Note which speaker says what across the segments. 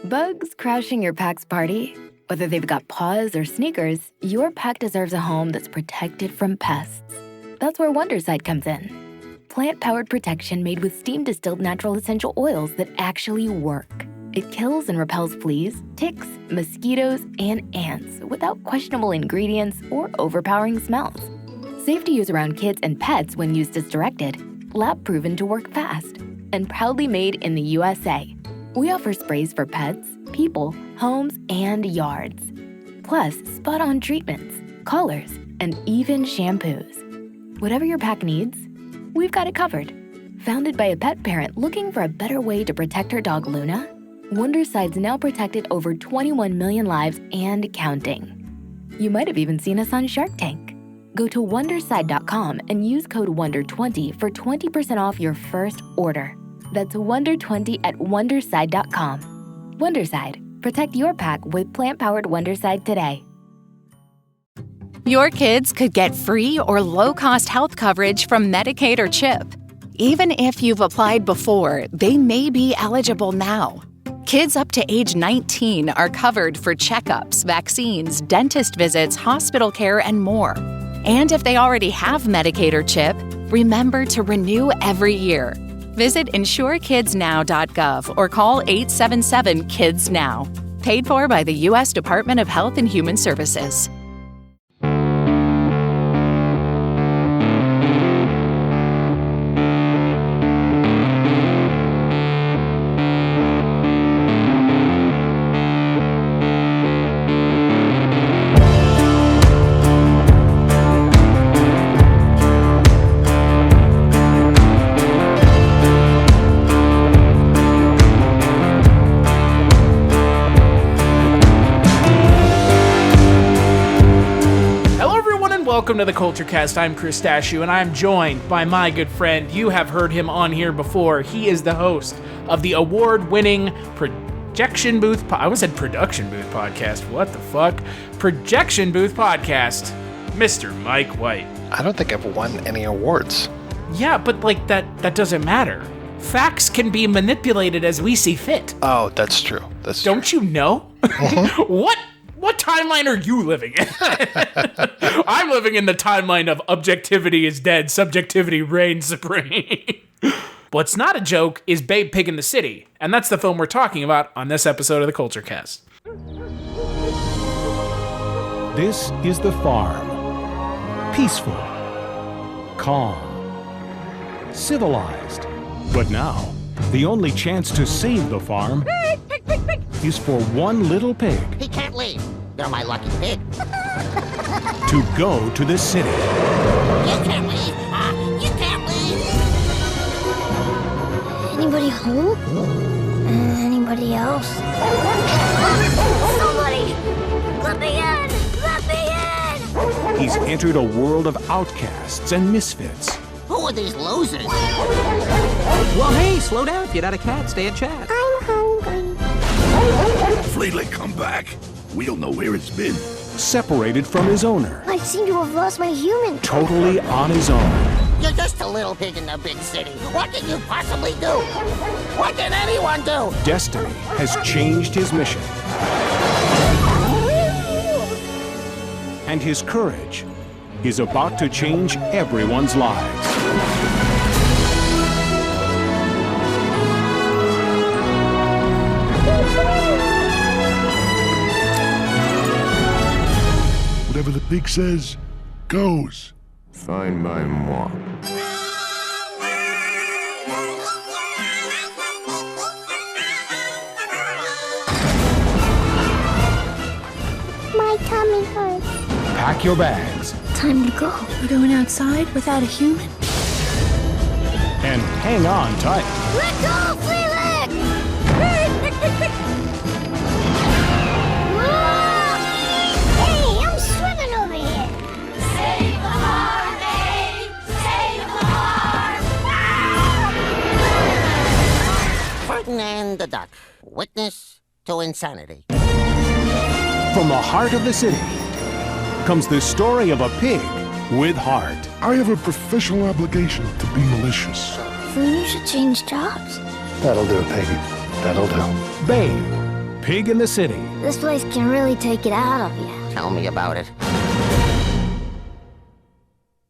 Speaker 1: Bugs crashing your pack's party? Whether they've got paws or sneakers, your pack deserves a home that's protected from pests. That's where Wondercide comes in. Plant-powered protection made with steam-distilled natural essential oils that actually work. It kills and repels fleas, ticks, mosquitoes, and ants without questionable ingredients or overpowering smells. Safe to use around kids and pets when used as directed, lab-proven to work fast, and proudly made in the USA. We offer sprays for pets, people, homes, and yards. Plus, spot-on treatments, collars, and even shampoos. Whatever your pack needs, we've got it covered. Founded by a pet parent looking for a better way to protect her dog Luna, Wondercide's now protected over 21 million lives and counting. You might have even seen us on Shark Tank. Go to Wondercide.com and use code WONDER20 for 20% off your first order. That's WONDER20 at Wondercide.com. Wondercide. Protect your pack with plant-powered Wondercide today.
Speaker 2: Your kids could get free or low-cost health coverage from Medicaid or CHIP. Even if you've applied before, they may be eligible now. Kids up to age 19 are covered for checkups, vaccines, dentist visits, hospital care, and more. And if they already have Medicaid or CHIP, remember to renew every year. Visit insurekidsnow.gov or call 877-KIDS-NOW. Paid for by the U.S. Department of Health and Human Services.
Speaker 3: Welcome to the Kulturecast. I'm Chris Stachiw, and I'm joined by my good friend. You have heard him on here before. He is the host of the award-winning Projection Booth... I almost said Production Booth Podcast. What the fuck? Projection Booth Podcast, Mr. Mike White.
Speaker 4: I don't think I've won any awards.
Speaker 3: Yeah, but like that doesn't matter. Facts can be manipulated as we see fit.
Speaker 4: Oh, that's true.
Speaker 3: Don't you know? What timeline are you living in? I'm living in the timeline of objectivity is dead, subjectivity reigns supreme. What's not a joke is Babe Pig in the City, and that's the film we're talking about on this episode of the Kulturecast.
Speaker 5: This is the farm. Peaceful, calm, civilized. But now, the only chance to save the farm is for one little pig.
Speaker 6: He can't leave. You're my lucky pig.
Speaker 5: To go to the city.
Speaker 6: You can't leave. You can't leave.
Speaker 7: Anybody home? Anybody else? Somebody! Let me in! Let me in!
Speaker 5: He's entered a world of outcasts and misfits.
Speaker 6: Who are these losers?
Speaker 8: Well, hey, slow down. If you're not a cat, stay a chat.
Speaker 7: I'm hungry.
Speaker 9: Fleetly, come back. We don't know where it's been.
Speaker 5: Separated from his owner.
Speaker 7: I seem to have lost my human.
Speaker 5: Totally on his own.
Speaker 6: You're just a little pig in the big city. What can you possibly do? What can anyone do?
Speaker 5: Destiny has changed his mission. And his courage is about to change everyone's lives.
Speaker 9: Whatever the pig says, goes.
Speaker 10: Fine by moi.
Speaker 7: My tummy hurts.
Speaker 5: Pack your bags.
Speaker 7: Time to go.
Speaker 11: We're going outside without a human?
Speaker 5: And hang on tight.
Speaker 7: Let go, Felix! Hey, I'm swimming over here. Save the farm, babe! Save the farm!
Speaker 6: Ferdinand the Duck, witness to insanity.
Speaker 5: From the heart of the city comes the story of a pig with heart.
Speaker 9: I have a professional obligation to be malicious.
Speaker 7: Then you should change jobs.
Speaker 4: That'll do, Peggy. That'll do.
Speaker 5: Babe, Pig in the City.
Speaker 7: This place can really take it out of you.
Speaker 6: Tell me about it.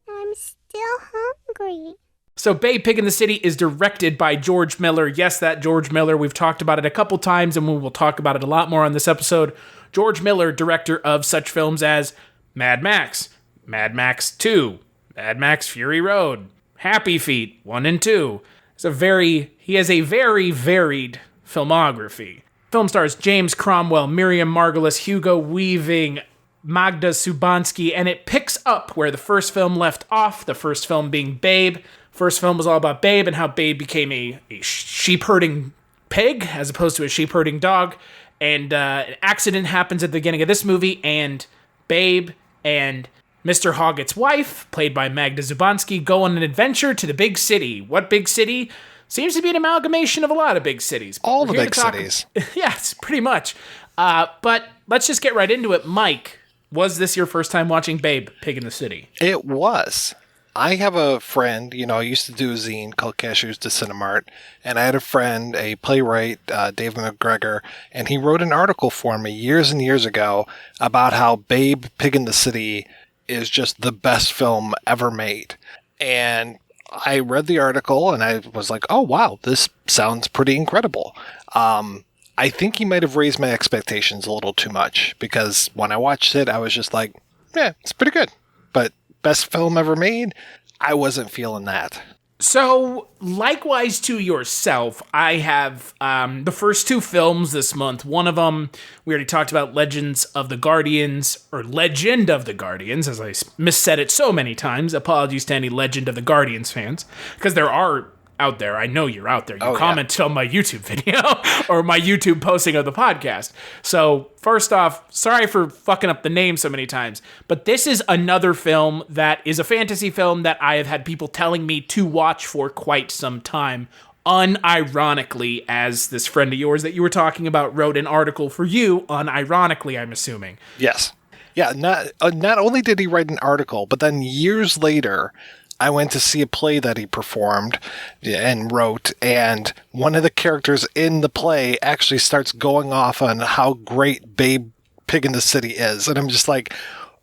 Speaker 7: I'm still hungry.
Speaker 3: So Babe, Pig in the City is directed by George Miller. Yes, that George Miller. We've talked about it a couple times, and we will talk about it a lot more on this episode. George Miller, director of such films as Mad Max 2, Mad Max Fury Road, Happy Feet 1 and 2. He has a very varied filmography. Film stars James Cromwell, Miriam Margolyes, Hugo Weaving, Magda Szubanski, and it picks up where the first film left off, the first film being Babe. First film was all about Babe and how Babe became a sheep-herding pig as opposed to a sheep-herding dog. And an accident happens at the beginning of this movie, and Babe and Mr. Hoggett's wife, played by Magda Szubanski, go on an adventure to the big city. What big city? Seems to be an amalgamation of a lot of big cities.
Speaker 4: All the big cities.
Speaker 3: Yes, pretty much. But let's just get right into it. Mike, was this your first time watching Babe, Pig in the City?
Speaker 4: It was. I have a friend, I used to do a zine called Cashews to Cinemart, and I had a friend, a playwright, Dave McGregor, and he wrote an article for me years and years ago about how Babe, Pig in the City is just the best film ever made. And I read the article and I was like, oh, wow, this sounds pretty incredible. I think he might have raised my expectations a little too much because when I watched it, I was just like, yeah, it's pretty good. But best film ever made? I wasn't feeling that.
Speaker 3: So, likewise to yourself, I have the first two films this month. One of them, we already talked about Legend of the Guardians, as I missaid it so many times. Apologies to any Legend of the Guardians fans, because there are out there. I know you're out there. You comment on my YouTube video or my YouTube posting of the podcast. So first off, sorry for fucking up the name so many times, but this is another film that is a fantasy film that I have had people telling me to watch for quite some time. Unironically, as this friend of yours that you were talking about wrote an article for you, unironically, I'm assuming.
Speaker 4: Yes. Yeah, not only did he write an article, but then years later, I went to see a play that he performed and wrote, and one of the characters in the play actually starts going off on how great Babe, Pig in the City is. And I'm just like,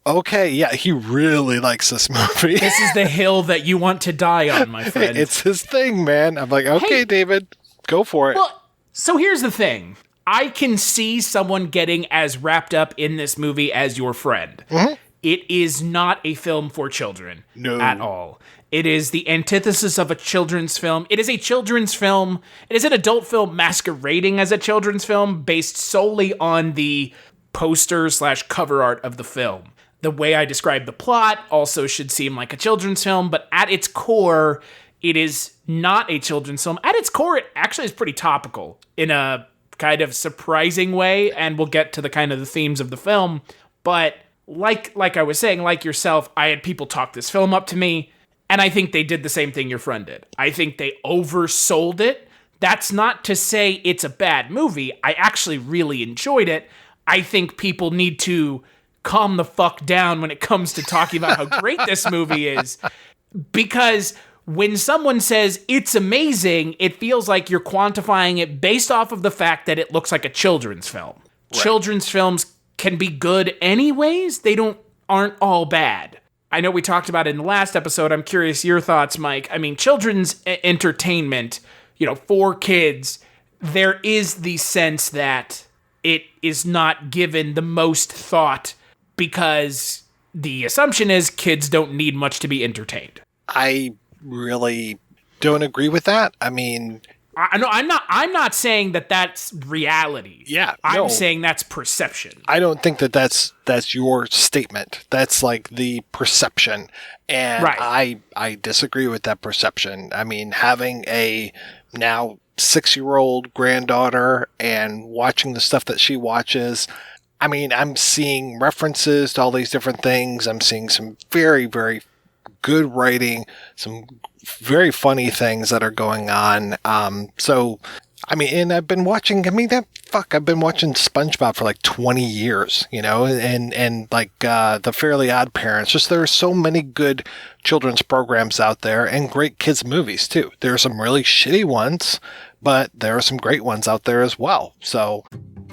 Speaker 4: okay, yeah, he really likes this movie.
Speaker 3: This is the hill that you want to die on, my friend.
Speaker 4: It's his thing, man. I'm like, okay, hey, David, go for it.
Speaker 3: Well, so here's the thing. I can see someone getting as wrapped up in this movie as your friend. Mm-hmm. It is not a film for children at all. It is the antithesis of a children's film. It is a children's film. It is an adult film masquerading as a children's film based solely on the poster/cover art of the film. The way I describe the plot also should seem like a children's film, but at its core, it is not a children's film. At its core, it actually is pretty topical in a kind of surprising way, and we'll get to the kind of the themes of the film. But like I was saying, like yourself, I had people talk this film up to me, and I think they did the same thing your friend did. I think they oversold it. That's not to say it's a bad movie. I actually really enjoyed it. I think people need to calm the fuck down when it comes to talking about how great this movie is, because when someone says it's amazing, it feels like you're quantifying it based off of the fact that it looks like a children's film. Right. Children's films can be good anyways. They aren't all bad. I know we talked about it in the last episode. I'm curious your thoughts, Mike. I mean, children's entertainment, for kids, there is the sense that it is not given the most thought because the assumption is kids don't need much to be entertained.
Speaker 4: I really don't agree with that. I mean,
Speaker 3: I'm not saying that that's reality.
Speaker 4: Yeah,
Speaker 3: I'm saying that's perception.
Speaker 4: I don't think that's your statement. That's like the perception, and right. I disagree with that perception. I mean, having a now 6-year-old granddaughter and watching the stuff that she watches, I mean, I'm seeing references to all these different things. I'm seeing some very, very good writing, some very funny things that are going on. So, I mean, and I've been watching, I've been watching SpongeBob for like 20 years, and like The Fairly Odd Parents. Just there are so many good children's programs out there and great kids movies too. There are some really shitty ones, but there are some great ones out there as well. So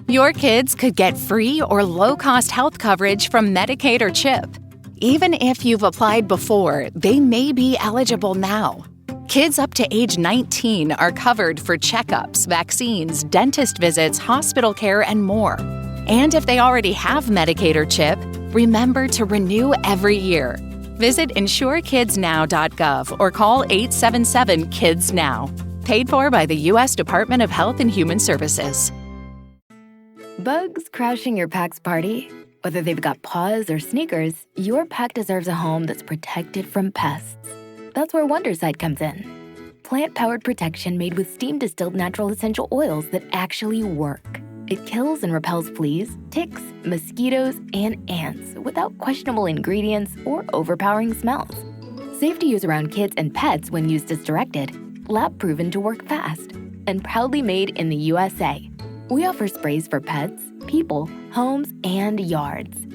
Speaker 2: Your kids could get free or low-cost health coverage from Medicaid or CHIP. Even if you've applied before, they may be eligible now. Kids up to age 19 are covered for checkups, vaccines, dentist visits, hospital care, and more. And if they already have Medicaid or CHIP, remember to renew every year. Visit insurekidsnow.gov or call 877-KIDS-NOW. Paid for by the U.S. Department of Health and Human Services.
Speaker 1: Bugs crashing your pack's party? Whether they've got paws or sneakers, your pack deserves a home that's protected from pests. That's where Wondercide comes in. Plant-powered protection made with steam-distilled natural essential oils that actually work. It kills and repels fleas, ticks, mosquitoes, and ants without questionable ingredients or overpowering smells. Safe to use around kids and pets when used as directed, lab-proven to work fast, and proudly made in the USA. We offer sprays for pets, people, homes, and yards.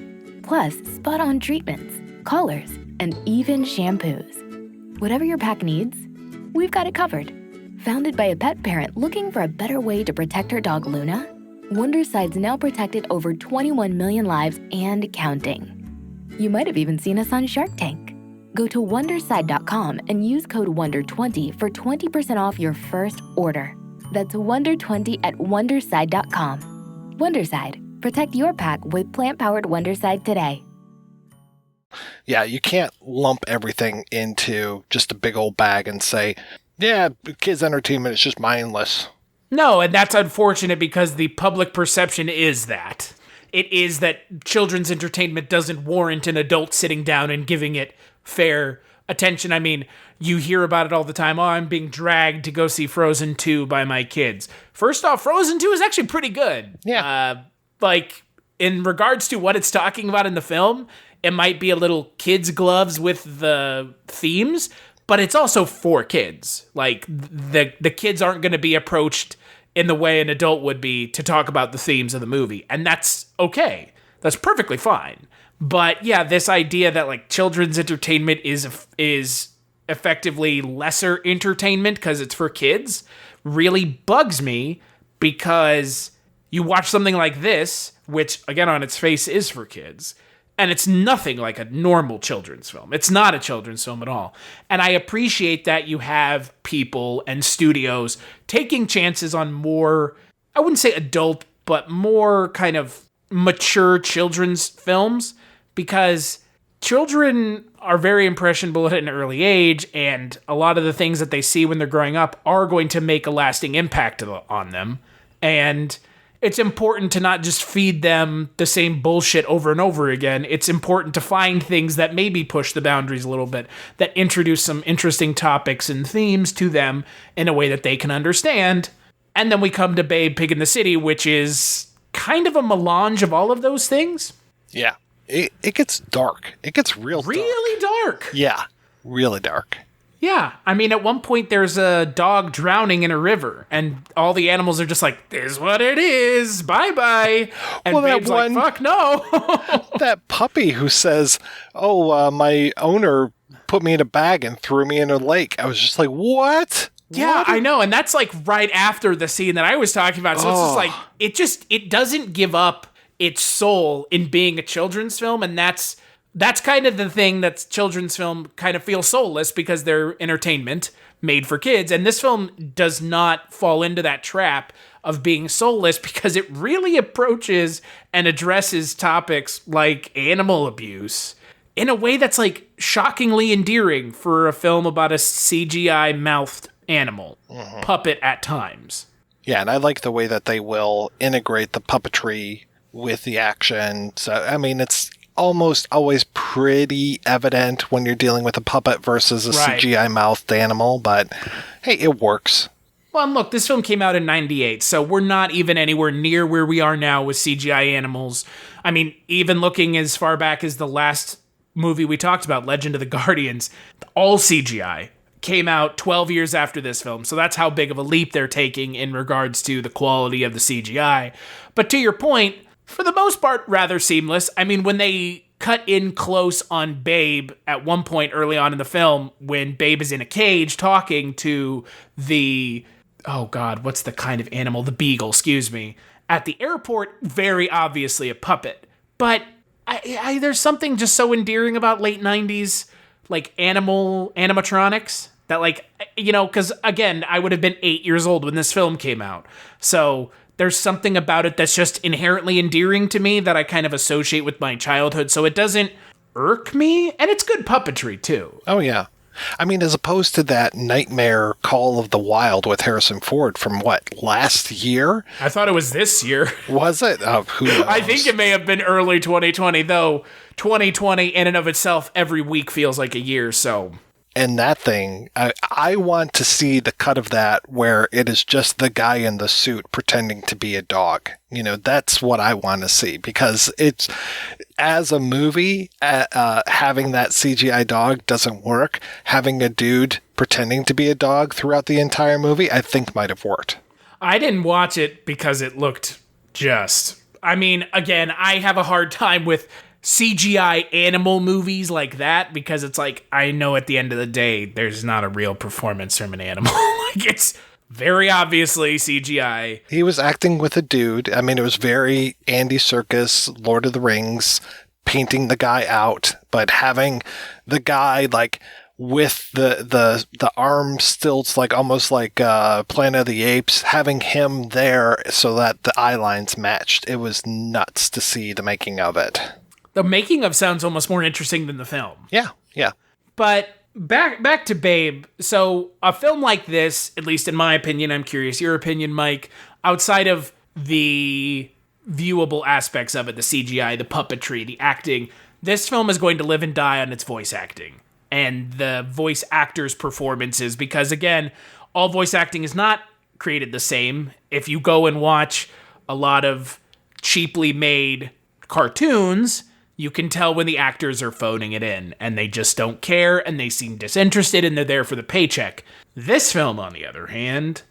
Speaker 1: Plus, spot-on treatments, collars, and even shampoos. Whatever your pack needs, we've got it covered. Founded by a pet parent looking for a better way to protect her dog Luna, Wondercide's now protected over 21 million lives and counting. You might have even seen us on Shark Tank. Go to Wondercide.com and use code WONDER20 for 20% off your first order. That's WONDER20 at Wondercide.com. Wondercide. Protect your pack with plant-powered Wondercide today.
Speaker 4: Yeah, you can't lump everything into just a big old bag and say, yeah, kids' entertainment is just mindless.
Speaker 3: No, and that's unfortunate because the public perception is that. It is that children's entertainment doesn't warrant an adult sitting down and giving it fair attention. I mean, you hear about it all the time. Oh, I'm being dragged to go see Frozen 2 by my kids. First off, Frozen 2 is actually pretty good.
Speaker 4: Yeah.
Speaker 3: In regards to what it's talking about in the film, it might be a little kids' gloves with the themes, but it's also for kids. Like, the kids aren't going to be approached in the way an adult would be to talk about the themes of the movie. And that's okay. That's perfectly fine. But yeah, this idea that like children's entertainment is effectively lesser entertainment because it's for kids really bugs me, because you watch something like this, which again on its face is for kids, and it's nothing like a normal children's film. It's not a children's film at all. And I appreciate that you have people and studios taking chances on more, I wouldn't say adult, but more kind of mature children's films, because children are very impressionable at an early age, and a lot of the things that they see when they're growing up are going to make a lasting impact on them. And it's important to not just feed them the same bullshit over and over again. It's important to find things that maybe push the boundaries a little bit, that introduce some interesting topics and themes to them in a way that they can understand. And then we come to Babe, Pig in the City, which is kind of a melange of all of those things.
Speaker 4: Yeah. It gets dark. It gets
Speaker 3: really dark.
Speaker 4: Yeah, really dark.
Speaker 3: Yeah, I mean, at one point there's a dog drowning in a river, and all the animals are just like, "This is what it is. Bye-bye." And Babe's like, "Fuck no."
Speaker 4: That puppy who says, "Oh, my owner put me in a bag and threw me in a lake." I was just like, "What?"
Speaker 3: Yeah,
Speaker 4: what?
Speaker 3: I know, and that's like right after the scene that I was talking about. So it's just like it doesn't give up its soul in being a children's film, and that's kind of the thing that children's film kind of feel soulless because they're entertainment made for kids. And this film does not fall into that trap of being soulless because it really approaches and addresses topics like animal abuse in a way that's like shockingly endearing for a film about a CGI mouthed animal puppet at times.
Speaker 4: Yeah, and I like the way that they will integrate the puppetry with the action. So, I mean, it's almost always pretty evident when you're dealing with a puppet versus a CGI mouthed animal, but hey, it works.
Speaker 3: Well, and look, this film came out in 98, so we're not even anywhere near where we are now with CGI animals. I mean, even looking as far back as the last movie we talked about, Legend of the Guardians, all CGI came out 12 years after this film, so that's how big of a leap they're taking in regards to the quality of the CGI. But to your point, for the most part, rather seamless. I mean, when they cut in close on Babe at one point early on in the film, when Babe is in a cage talking to the, oh God, what's the kind of animal? The beagle, excuse me. At the airport, very obviously a puppet. But there's something just so endearing about late 90s, like animatronics that, like, you know, because again, I would have been 8 years old when this film came out. So there's something about it that's just inherently endearing to me that I kind of associate with my childhood. So it doesn't irk me. And it's good puppetry, too.
Speaker 4: Oh, yeah. I mean, as opposed to that nightmare Call of the Wild with Harrison Ford from last year?
Speaker 3: I thought it was this year.
Speaker 4: Was it? Who knows?
Speaker 3: I think it may have been early 2020, though 2020 in and of itself every week feels like a year, so.
Speaker 4: And that thing, I want to see the cut of that where it is just the guy in the suit pretending to be a dog. You know, that's what I want to see, because it's, as a movie, having that CGI dog doesn't work. Having a dude pretending to be a dog throughout the entire movie, I think might have worked.
Speaker 3: I didn't watch it because it looked I mean, again, I have a hard time with CGI animal movies like that, because it's like, I know at the end of the day, there's not a real performance from an animal. Like, it's very obviously CGI.
Speaker 4: He was acting with a dude. I mean, it was very Andy Serkis, Lord of the Rings, painting the guy out, but having the guy, like, with the arm stilts, like almost like Planet of the Apes, having him there so that the eye lines matched. It was nuts to see the making of it.
Speaker 3: The making of sounds almost more interesting than the film.
Speaker 4: Yeah.
Speaker 3: But back to Babe. So a film like this, at least in my opinion, I'm curious your opinion, Mike, outside of the viewable aspects of it, the CGI, the puppetry, the acting, this film is going to live and die on its voice acting and the voice actors' performances, because again, all voice acting is not created the same. If you go and watch a lot of cheaply made cartoons, you can tell when the actors are phoning it in and they just don't care and they seem disinterested and they're there for the paycheck. This film, on the other hand,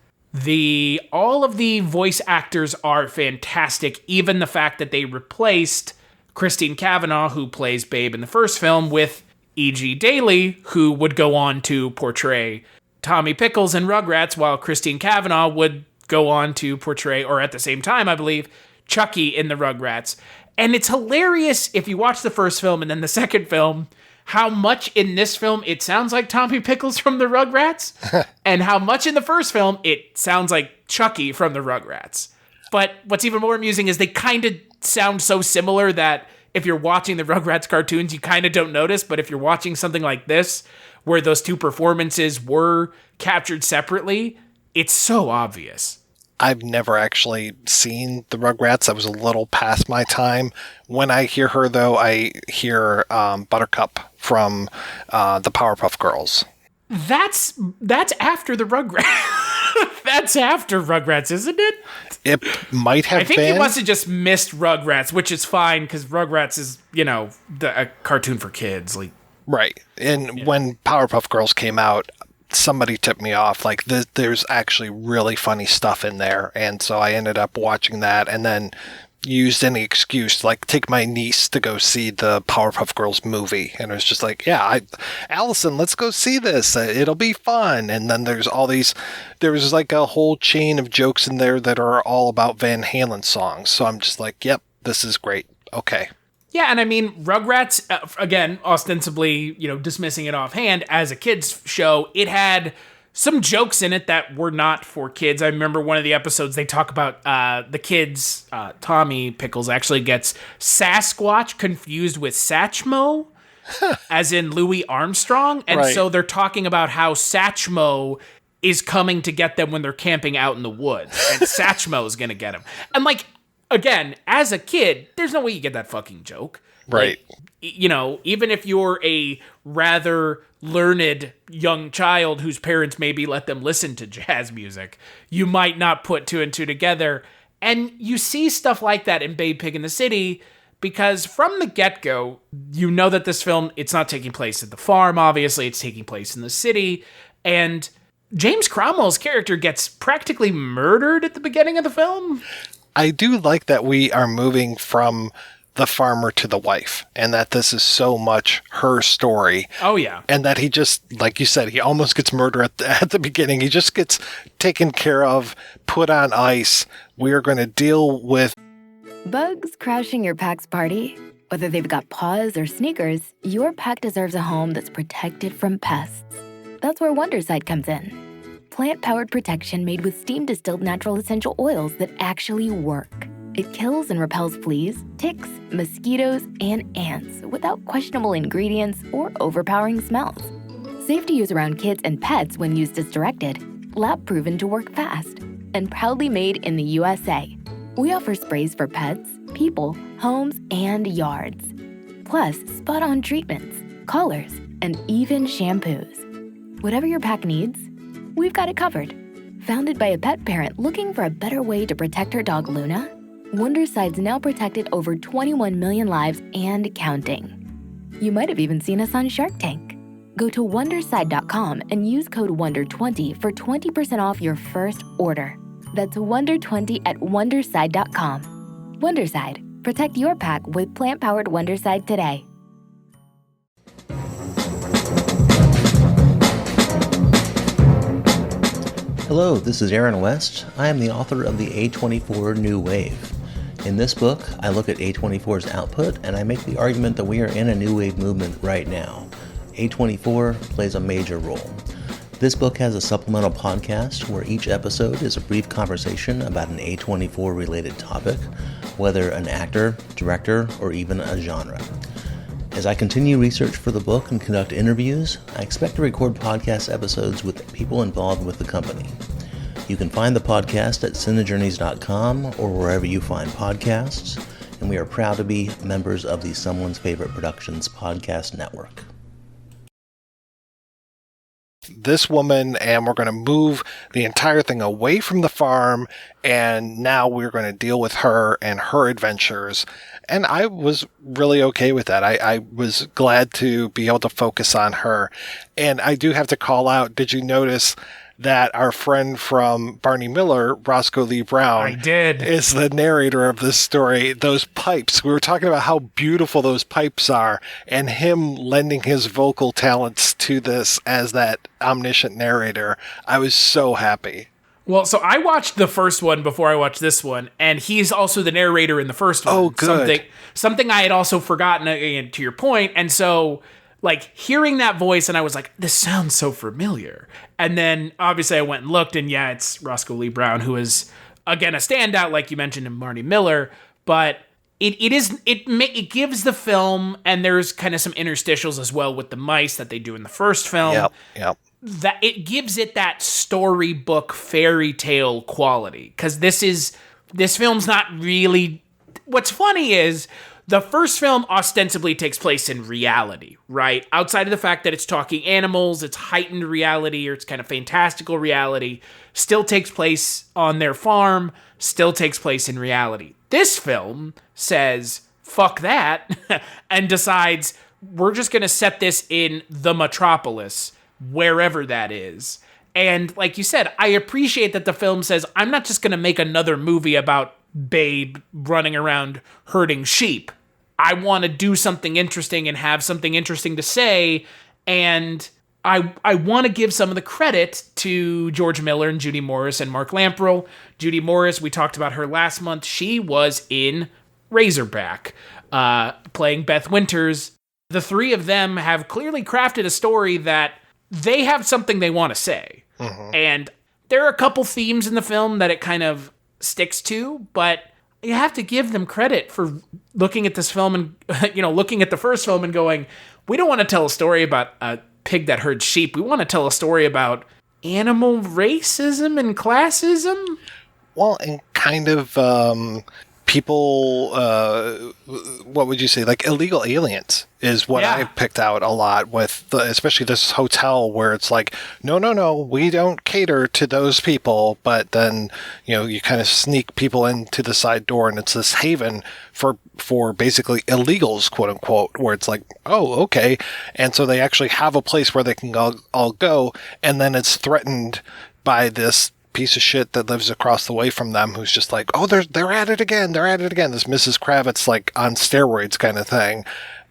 Speaker 3: all of the voice actors are fantastic. Even the fact that they replaced Christine Cavanaugh, who plays Babe in the first film, with E.G. Daly, who would go on to portray Tommy Pickles in Rugrats, while Christine Cavanaugh would go on to portray, or at the same time, I believe, Chucky in the Rugrats. And it's hilarious if you watch the first film and then the second film, how much in this film it sounds like Tommy Pickles from the Rugrats, and how much in the first film it sounds like Chucky from the Rugrats. But what's even more amusing is they kind of sound so similar that if you're watching the Rugrats cartoons, you kind of don't notice. But if you're watching something like this, where those two performances were captured separately, it's so obvious.
Speaker 4: I've never actually seen the Rugrats. I was a little past my time. When I hear her, though, I hear Buttercup from the Powerpuff Girls.
Speaker 3: That's after the Rugrats. That's after Rugrats, isn't it?
Speaker 4: It might have been.
Speaker 3: I think you must have just missed Rugrats, which is fine, because Rugrats is, a cartoon for kids. Like,
Speaker 4: right. And when Powerpuff Girls came out, somebody tipped me off, like, there's actually really funny stuff in there. And so I ended up watching that and then used any excuse to, like, take my niece to go see the Powerpuff Girls movie. And it was just like, yeah, Allison, let's go see this. It'll be fun. And then there was like a whole chain of jokes in there that are all about Van Halen songs. So I'm just like, yep, this is great. Okay.
Speaker 3: Yeah, and I mean, Rugrats, again, ostensibly, dismissing it offhand, as a kid's show, it had some jokes in it that were not for kids. I remember one of the episodes, they talk about the kids, Tommy Pickles actually gets Sasquatch confused with Satchmo, as in Louis Armstrong. And so they're talking about how Satchmo is coming to get them when they're camping out in the woods, and Satchmo is going to get them. And, like, again, as a kid, there's no way you get that fucking joke.
Speaker 4: Right.
Speaker 3: Like, even if you're a rather learned young child whose parents maybe let them listen to jazz music, you might not put two and two together. And you see stuff like that in Babe Pig in the City, because from the get-go, you know that this film, it's not taking place at the farm, obviously, it's taking place in the city. And James Cromwell's character gets practically murdered at the beginning of the film.
Speaker 4: I do like that we are moving from the farmer to the wife, and that this is so much her story.
Speaker 3: Oh, yeah.
Speaker 4: And that he just, like you said, he almost gets murdered at the beginning. He just gets taken care of, put on ice. We are going to deal with
Speaker 1: bugs crashing your pack's party. Whether they've got paws or sneakers, your pack deserves a home that's protected from pests. That's where Wondercide comes in. Plant-powered protection made with steam-distilled natural essential oils that actually work. It kills and repels fleas, ticks, mosquitoes, and ants without questionable ingredients or overpowering smells. Safe to use around kids and pets when used as directed. Lab-proven to work fast. And proudly made in the USA. We offer sprays for pets, people, homes, and yards. Plus, spot-on treatments, collars, and even shampoos. Whatever your pack needs, we've got it covered. Founded by a pet parent looking for a better way to protect her dog Luna, Wondercide's now protected over 21 million lives and counting. You might have even seen us on Shark Tank. Go to Wondercide.com and use code WONDER20 for 20% off your first order. That's WONDER20 at Wondercide.com. Wondercide. Protect your pack with plant-powered Wondercide today.
Speaker 12: Hello, this is Aaron West. I am the author of the A24 New Wave. In this book, I look at A24's output and I make the argument that we are in a new wave movement right now. A24 plays a major role. This book has a supplemental podcast where each episode is a brief conversation about an A24 related topic, whether an actor, director, or even a genre. As I continue research for the book and conduct interviews, I expect to record podcast episodes with people involved with the company. You can find the podcast at cinejourneys.com or wherever you find podcasts, and we are proud to be members of the Someone's Favorite Productions podcast network.
Speaker 4: This woman, and we're going to move the entire thing away from the farm, and now we're going to deal with her and her adventures. And I was really okay with that. I was glad to be able to focus on her. And I do have to call out, did you notice that our friend from Barney Miller, Roscoe Lee Brown,
Speaker 3: I did,
Speaker 4: is the narrator of this story? Those pipes, we were talking about how beautiful those pipes are, and him lending his vocal talents to this as that omniscient narrator. I was so happy.
Speaker 3: Well, so I watched the first one before I watched this one, and he's also the narrator in the first one.
Speaker 4: Oh, good.
Speaker 3: Something I had also forgotten, to your point, and so like hearing that voice, and I was like, this sounds so familiar. And then obviously I went and looked, and yeah, it's Roscoe Lee Brown, who is again a standout, like you mentioned in Barney Miller. But it gives the film, and there's kind of some interstitials as well with the mice that they do in the first film.
Speaker 4: Yep.
Speaker 3: That it gives it that storybook fairy tale quality, because this film's not really. What's funny is, the first film ostensibly takes place in reality, right? Outside of the fact that it's talking animals, it's heightened reality, or it's kind of fantastical reality, still takes place on their farm, still takes place in reality. This film says, fuck that, and decides, we're just going to set this in the metropolis, wherever that is. And like you said, I appreciate that the film says, I'm not just going to make another movie about Babe running around herding sheep. I want to do something interesting and have something interesting to say, and I want to give some of the credit to George Miller and Judy Morris and Mark Lamprell. Judy Morris, we talked about her last month. She was in Razorback, playing Beth Winters. The three of them have clearly crafted a story that they have something they want to say. Mm-hmm. And there are a couple themes in the film that it kind of sticks to, but you have to give them credit for looking at this film and, looking at the first film and going, we don't want to tell a story about a pig that herds sheep. We want to tell a story about animal racism and classism.
Speaker 4: Well, and kind of people, what would you say, like illegal aliens is what I picked out a lot with, especially this hotel where it's like, no, we don't cater to those people. But then, you kind of sneak people into the side door, and it's this haven for basically illegals, quote unquote, where it's like, oh, okay. And so they actually have a place where they can all go. And then it's threatened by this piece of shit that lives across the way from them who's just like, oh, they're at it again. They're at it again. This Mrs. Kravitz, like, on steroids kind of thing.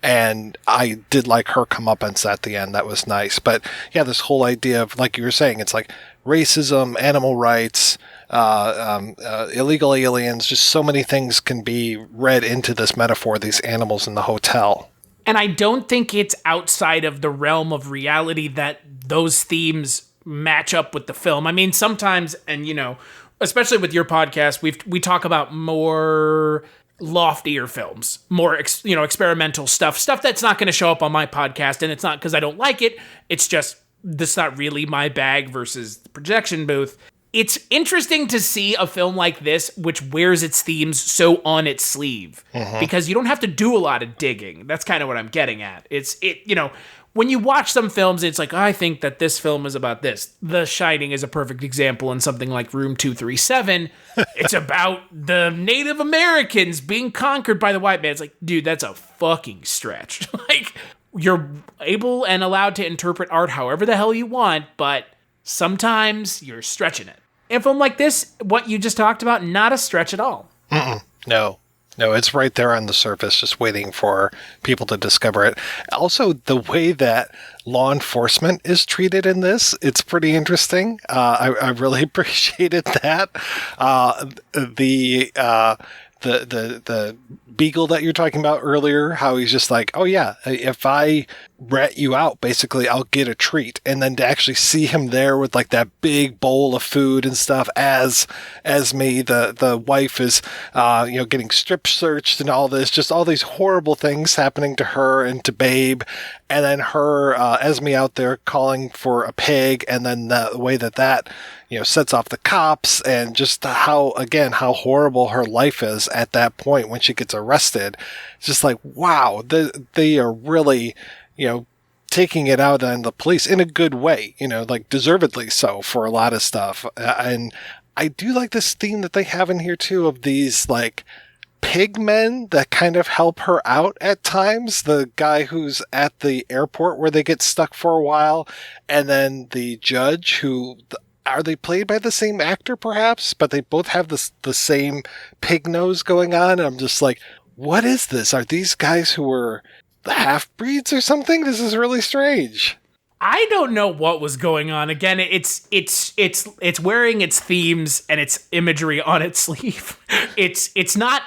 Speaker 4: And I did like her comeuppance at the end. That was nice. But yeah, this whole idea of, like you were saying, it's like racism, animal rights, illegal aliens, just so many things can be read into this metaphor, these animals in the hotel.
Speaker 3: And I don't think it's outside of the realm of reality that those themes match up with the film. I mean, sometimes, and you know, especially with your podcast, we talk about more loftier films, more experimental stuff that's not going to show up on my podcast, and it's not because I don't like it. It's just that's not really my bag versus the projection booth. It's interesting to see a film like this, which wears its themes so on its sleeve, because you don't have to do a lot of digging. That's kind of what I'm getting at. When you watch some films, it's like, I think that this film is about this. The Shining is a perfect example, and something like Room 237, it's about the Native Americans being conquered by the white man. It's like, dude, that's a fucking stretch. Like, you're able and allowed to interpret art however the hell you want, but sometimes you're stretching it. In a film like this, what you just talked about, not a stretch at all.
Speaker 4: No, it's right there on the surface, just waiting for people to discover it. Also, the way that law enforcement is treated in this, it's pretty interesting. I really appreciated that. The beagle that you're talking about earlier, how he's just like, oh yeah, if I rat you out, basically I'll get a treat. And then to actually see him there with like that big bowl of food and stuff as the wife is getting strip searched and all this, just all these horrible things happening to her and to Babe, and then her Esme out there calling for a pig, and then the way that sets off the cops, and just how horrible her life is at that point when she gets arrested. It's just like, wow, they are really, taking it out on the police in a good way, like deservedly so for a lot of stuff. And I do like this theme that they have in here too, of these like pig men that kind of help her out at times. The guy who's at the airport where they get stuck for a while, and then the judge who... Are they played by the same actor, perhaps? But they both have the same pig nose going on. And I'm just like, what is this? Are these guys who were the half-breeds or something? This is really strange.
Speaker 3: I don't know what was going on. Again, it's wearing its themes and its imagery on its sleeve. It's not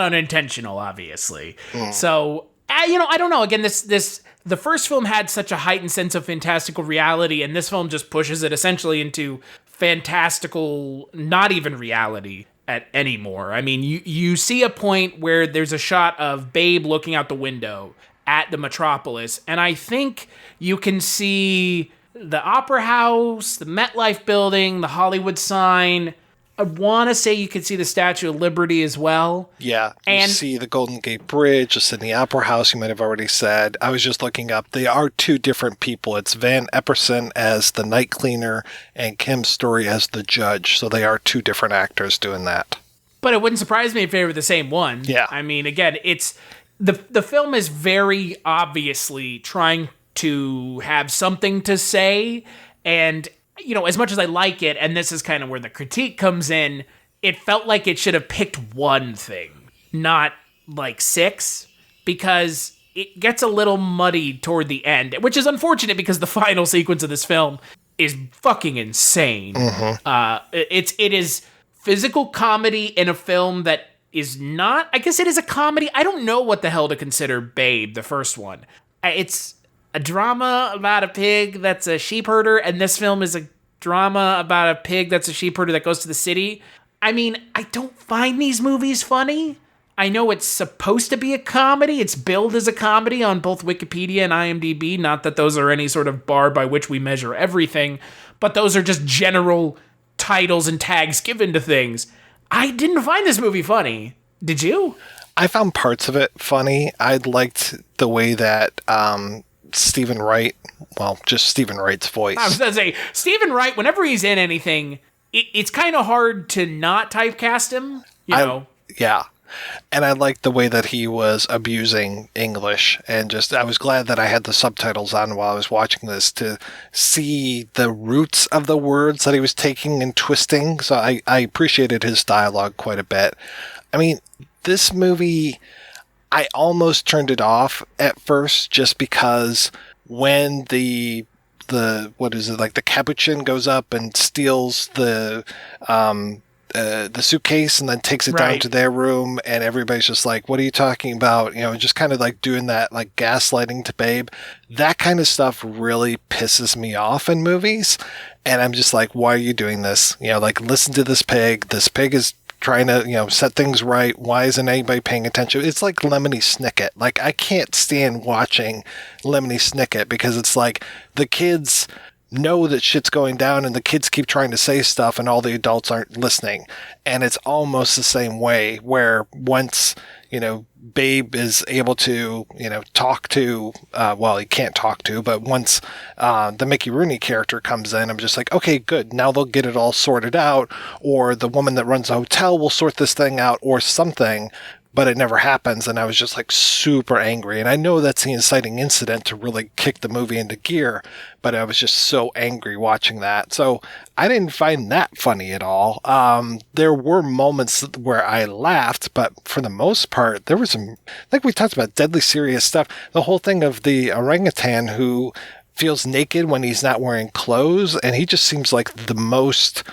Speaker 3: unintentional, obviously. So I don't know. Again, the first film had such a heightened sense of fantastical reality, and this film just pushes it essentially into fantastical, not even reality anymore. I mean, you see a point where there's a shot of Babe looking out the window at the Metropolis, and I think you can see the Opera House, the MetLife building, the Hollywood sign. I want to say you can see the Statue of Liberty as well. Yeah, you see the Golden Gate Bridge, the Sydney Opera House, you might have already said. I was just looking up. They are two different people. It's Van Epperson as the night cleaner and Kim Story as the judge. So they are two different actors doing that. But it wouldn't surprise me if they were the same one. Yeah. I mean, again, it's the film is very obviously trying to have something to say, and as much as I like it, and this is kind of where the critique comes in, it felt like it should have picked one thing, not like six, because it gets a little muddy toward the end, which is unfortunate because the final sequence of this film is fucking insane. It is physical comedy in a film that is not, I guess it is a comedy. I don't know what the hell to consider Babe, the first one. It's a drama about a pig that's a sheep herder, and this film is a drama about a pig that's a sheep herder that goes to the city. I mean, I don't find these movies funny. I know it's supposed to be a comedy. It's billed as a comedy on both Wikipedia and IMDb. Not that those are any sort of bar by which we measure everything, but those are just general titles and tags given to things. I didn't find this movie funny. Did you?
Speaker 4: I found parts of it funny. I liked the way that Stephen Wright, just Stephen Wright's voice.
Speaker 3: I was going to say, Stephen Wright, whenever he's in anything, it's kind of hard to not typecast him, you know?
Speaker 4: Yeah. And I liked the way that he was abusing English, and I was glad that I had the subtitles on while I was watching this to see the roots of the words that he was taking and twisting. So I appreciated his dialogue quite a bit. I mean, this movie, I almost turned it off at first just because when the Capuchin goes up and steals the suitcase and then takes it down to their room, and everybody's just like, what are you talking about? You know, just kind of like doing that, like gaslighting to Babe. That kind of stuff really pisses me off in movies. And I'm just like, why are you doing this? You know, like, listen to this pig. This pig is trying to, you know, set things right. Why isn't anybody paying attention? It's like Lemony Snicket. Like, I can't stand watching Lemony Snicket because it's like the kids know that shit's going down and the kids keep trying to say stuff and all the adults aren't listening. And it's almost the same way where once, you know, Babe is able to, you know, talk to, he can't talk to, but once the Mickey Rooney character comes in, I'm just like, okay, good. Now they'll get it all sorted out, or the woman that runs the hotel will sort this thing out or something, but it never happens. And I was just like super angry. And I know that's the inciting incident to really kick the movie into gear, but I was just so angry watching that. So I didn't find that funny at all. There were moments where I laughed, but for the most part, there was some, like we talked about, deadly serious stuff. The whole thing of the orangutan who feels naked when he's not wearing clothes, and he just seems like the most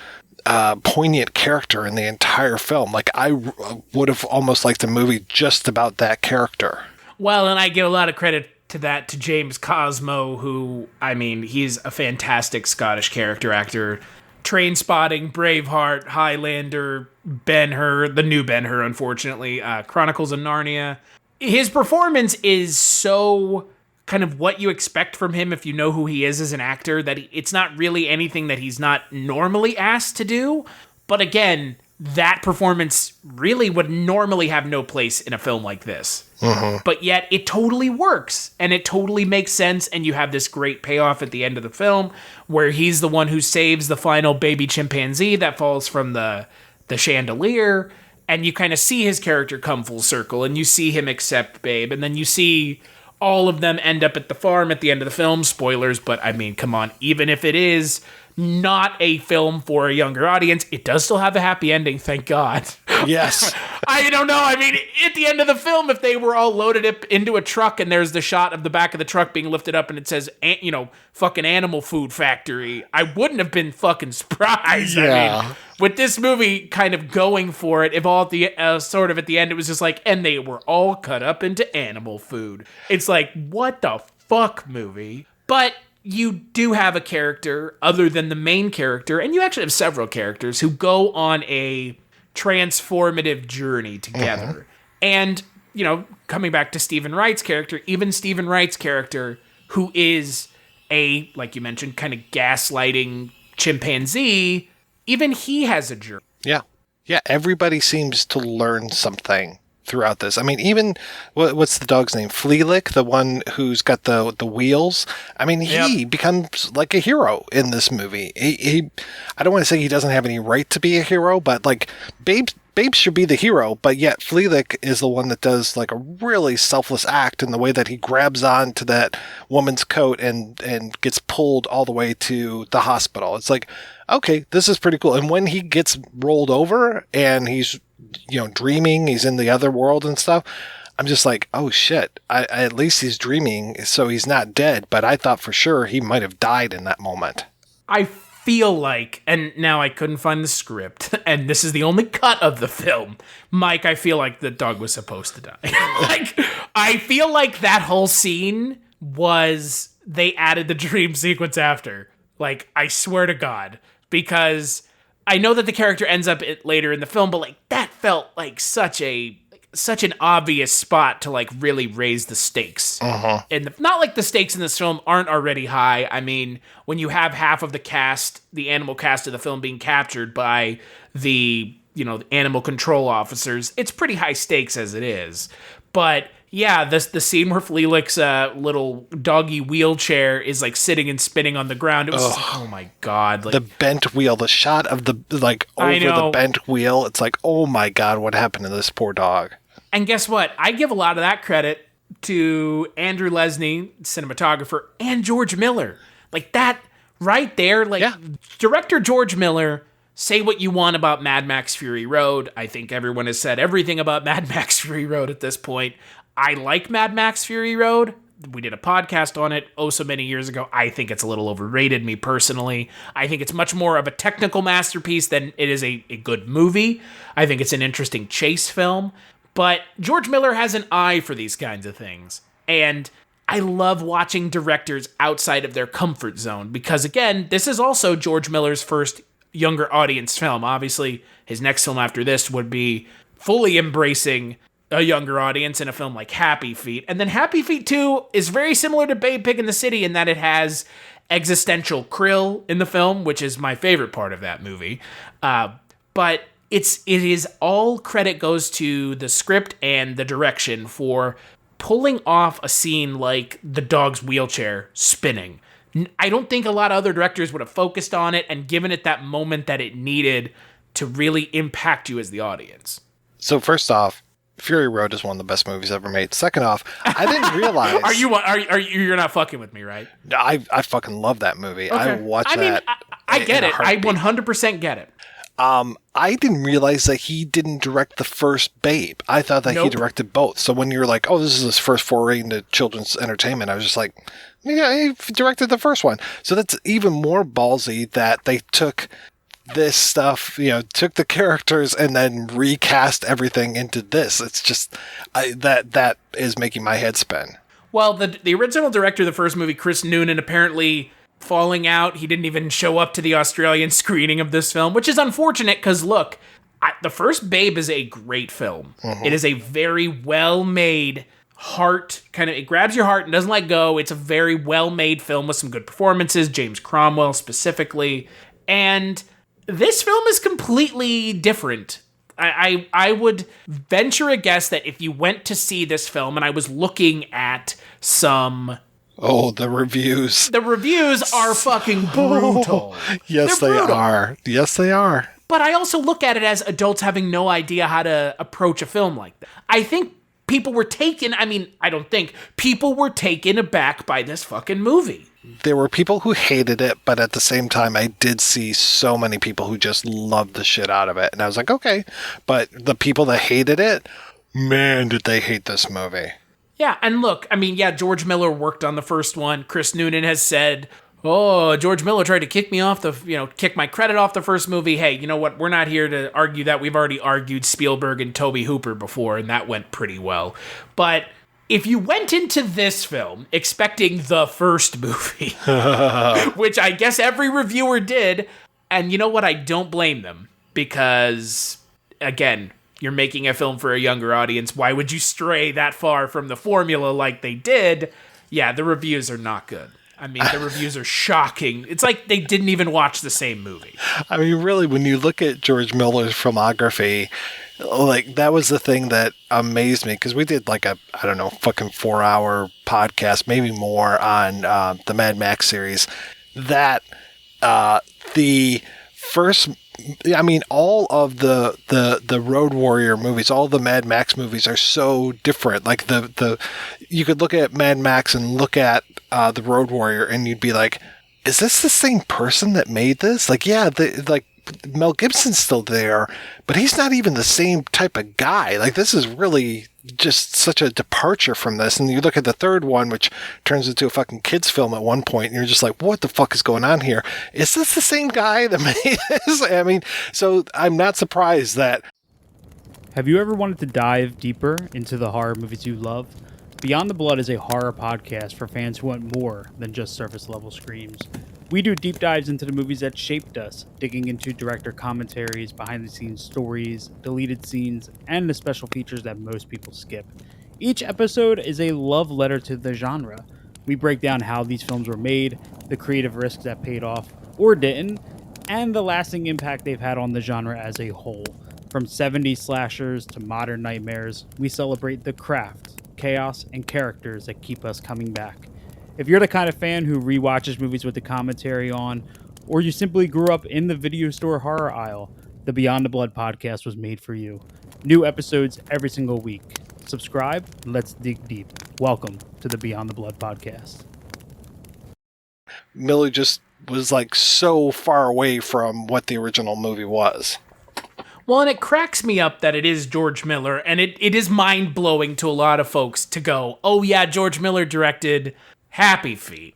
Speaker 4: poignant character in the entire film. Like, I would have almost liked a movie just about that character.
Speaker 3: Well, and I give a lot of credit to that to James Cosmo, who, I mean, he's a fantastic Scottish character actor. Trainspotting, Braveheart, Highlander, Ben-Hur, the new Ben-Hur, unfortunately, Chronicles of Narnia. His performance is so kind of what you expect from him if you know who he is as an actor, that it's not really anything that he's not normally asked to do. But again, that performance really would normally have no place in a film like this. Mm-hmm. But yet it totally works and it totally makes sense. And you have this great payoff at the end of the film where he's the one who saves the final baby chimpanzee that falls from the chandelier. And you kind of see his character come full circle and you see him accept Babe. And then you see all of them end up at the farm at the end of the film. Spoilers, but I mean, come on. Even if it is not a film for a younger audience, it does still have a happy ending, thank God.
Speaker 4: Yes.
Speaker 3: I don't know. I mean, at the end of the film, if they were all loaded up into a truck and there's the shot of the back of the truck being lifted up and it says, you know, fucking animal food factory, I wouldn't have been fucking surprised.
Speaker 4: Yeah.
Speaker 3: I mean, with this movie kind of going for it, if all at the sort of at the end, it was just like, and they were all cut up into animal food. It's like, what the fuck, movie? But you do have a character other than the main character, and you actually have several characters who go on a transformative journey together. Mm-hmm. And, you know, coming back to Stephen Wright's character, even Stephen Wright's character, who is a, like you mentioned, kind of gaslighting chimpanzee, even he has a journey.
Speaker 4: Yeah. Yeah, everybody seems to learn something throughout this. I mean, even what's the dog's name? Fleelick, the one who's got the wheels. I mean, he becomes like a hero in this movie. He I don't want to say he doesn't have any right to be a hero, but like Babe should be the hero, but yet Fleelick is the one that does like a really selfless act in the way that he grabs on to that woman's coat and gets pulled all the way to the hospital. It's like, okay, this is pretty cool. And when he gets rolled over and he's, you know, dreaming, he's in the other world and stuff, I'm just like, oh shit, at least he's dreaming, so he's not dead. But I thought for sure he might have died in that moment.
Speaker 3: I feel like, and now I couldn't find the script, and this is the only cut of the film, Mike, I feel like the dog was supposed to die. Like, I feel like that whole scene was, they added the dream sequence after. Like, I swear to God, because I know that the character ends up later in the film, but like that felt like such an obvious spot to like really raise the stakes. Uh-huh. And not like the stakes in this film aren't already high. I mean, when you have half of the cast, the animal cast of the film being captured by the, you know, the animal control officers, it's pretty high stakes as it is. But Yeah, the scene where Fleelick's little doggy wheelchair is like sitting and spinning on the ground. It was just like, oh my God. Like,
Speaker 4: the bent wheel, the shot of the, like, over the bent wheel. It's like, oh my God, what happened to this poor dog?
Speaker 3: And guess what? I give a lot of that credit to Andrew Lesnie, cinematographer, and George Miller. Like that right there, like director George Miller, say what you want about Mad Max Fury Road. I think everyone has said everything about Mad Max Fury Road at this point. I like Mad Max Fury Road. We did a podcast on it so many years ago. I think it's a little overrated, me personally. I think it's much more of a technical masterpiece than it is a good movie. I think it's an interesting chase film. But George Miller has an eye for these kinds of things. And I love watching directors outside of their comfort zone because, again, this is also George Miller's first younger audience film. Obviously, his next film after this would be fully embracing a younger audience in a film like Happy Feet. And then Happy Feet 2 is very similar to Babe Pig in the City in that it has existential krill in the film, which is my favorite part of that movie. But it is all credit goes to the script and the direction for pulling off a scene like the dog's wheelchair spinning. I don't think a lot of other directors would have focused on it and given it that moment that it needed to really impact you as the audience.
Speaker 4: So first off, Fury Road is one of the best movies ever made. Second off, I didn't realize.
Speaker 3: Are you're not fucking with me, right?
Speaker 4: I fucking love that movie.
Speaker 3: Okay.
Speaker 4: I watch that.
Speaker 3: I get it. I 100% get it.
Speaker 4: I didn't realize that he didn't direct the first Babe. I thought that he directed both. So when you're like, oh, this is his first foray into children's entertainment, I was just like, yeah, he directed the first one. So that's even more ballsy that they took this stuff, took the characters and then recast everything into this. It's just that is making my head spin.
Speaker 3: Well, the original director of the first movie, Chris Noonan, apparently falling out. He didn't even show up to the Australian screening of this film, which is unfortunate because, look, the first Babe is a great film. Mm-hmm. It is a very well-made it grabs your heart and doesn't let go. It's a very well-made film with some good performances, James Cromwell specifically, and this film is completely different. I would venture a guess that if you went to see this film, and I was looking at some...
Speaker 4: Oh, the reviews.
Speaker 3: The reviews are fucking brutal.
Speaker 4: Yes, they are. Yes, they are.
Speaker 3: But I also look at it as adults having no idea how to approach a film like that. I think people were taken aback by this fucking movie.
Speaker 4: There were people who hated it, but at the same time, I did see so many people who just loved the shit out of it. And I was like, okay. But the people that hated it, man, did they hate this movie.
Speaker 3: Yeah, and look, George Miller worked on the first one. Chris Noonan has said, George Miller tried to kick my credit off the first movie. Hey, you know what? We're not here to argue that. We've already argued Spielberg and Tobe Hooper before, and that went pretty well. But if you went into this film expecting the first movie, which I guess every reviewer did, and you know what? I don't blame them because, again, you're making a film for a younger audience. Why would you stray that far from the formula like they did? Yeah, the reviews are not good. The reviews are shocking. It's like they didn't even watch the same movie.
Speaker 4: Really, when you look at George Miller's filmography, like that was the thing that amazed me because we did like a, fucking 4-hour podcast, maybe more on the Mad Max series. That the first... all of the Road Warrior movies, all the Mad Max movies are so different. Like you could look at Mad Max and look at the Road Warrior, and you'd be like, "Is this the same person that made this?" Like, yeah, Mel Gibson's still there, but he's not even the same type of guy. Like, this is really just such a departure from this. And you look at the third one, which turns into a fucking kids film at one point, and you're just like, what the fuck is going on here? Is this the same guy that made this? So I'm not surprised that...
Speaker 13: Have you ever wanted to dive deeper into the horror movies you love? Beyond the Blood is a horror podcast for fans who want more than just surface level screams. We do deep dives into the movies that shaped us, digging into director commentaries, behind-the-scenes stories, deleted scenes, and the special features that most people skip. Each episode is a love letter to the genre. We break down how these films were made, the creative risks that paid off or didn't, and the lasting impact they've had on the genre as a whole. From 70s slashers to modern nightmares, we celebrate the craft chaos, and characters that keep us coming back. If you're the kind of fan who rewatches movies with the commentary on, or you simply grew up in the video store horror aisle, the Beyond the Blood podcast was made for you. New episodes every single week. Subscribe, let's dig deep. Welcome to the Beyond the Blood podcast.
Speaker 4: Miller just was like so far away from what the original movie was.
Speaker 3: Well, and it cracks me up that it is George Miller, and it is mind-blowing to a lot of folks to go, oh yeah, George Miller directed Happy Feet.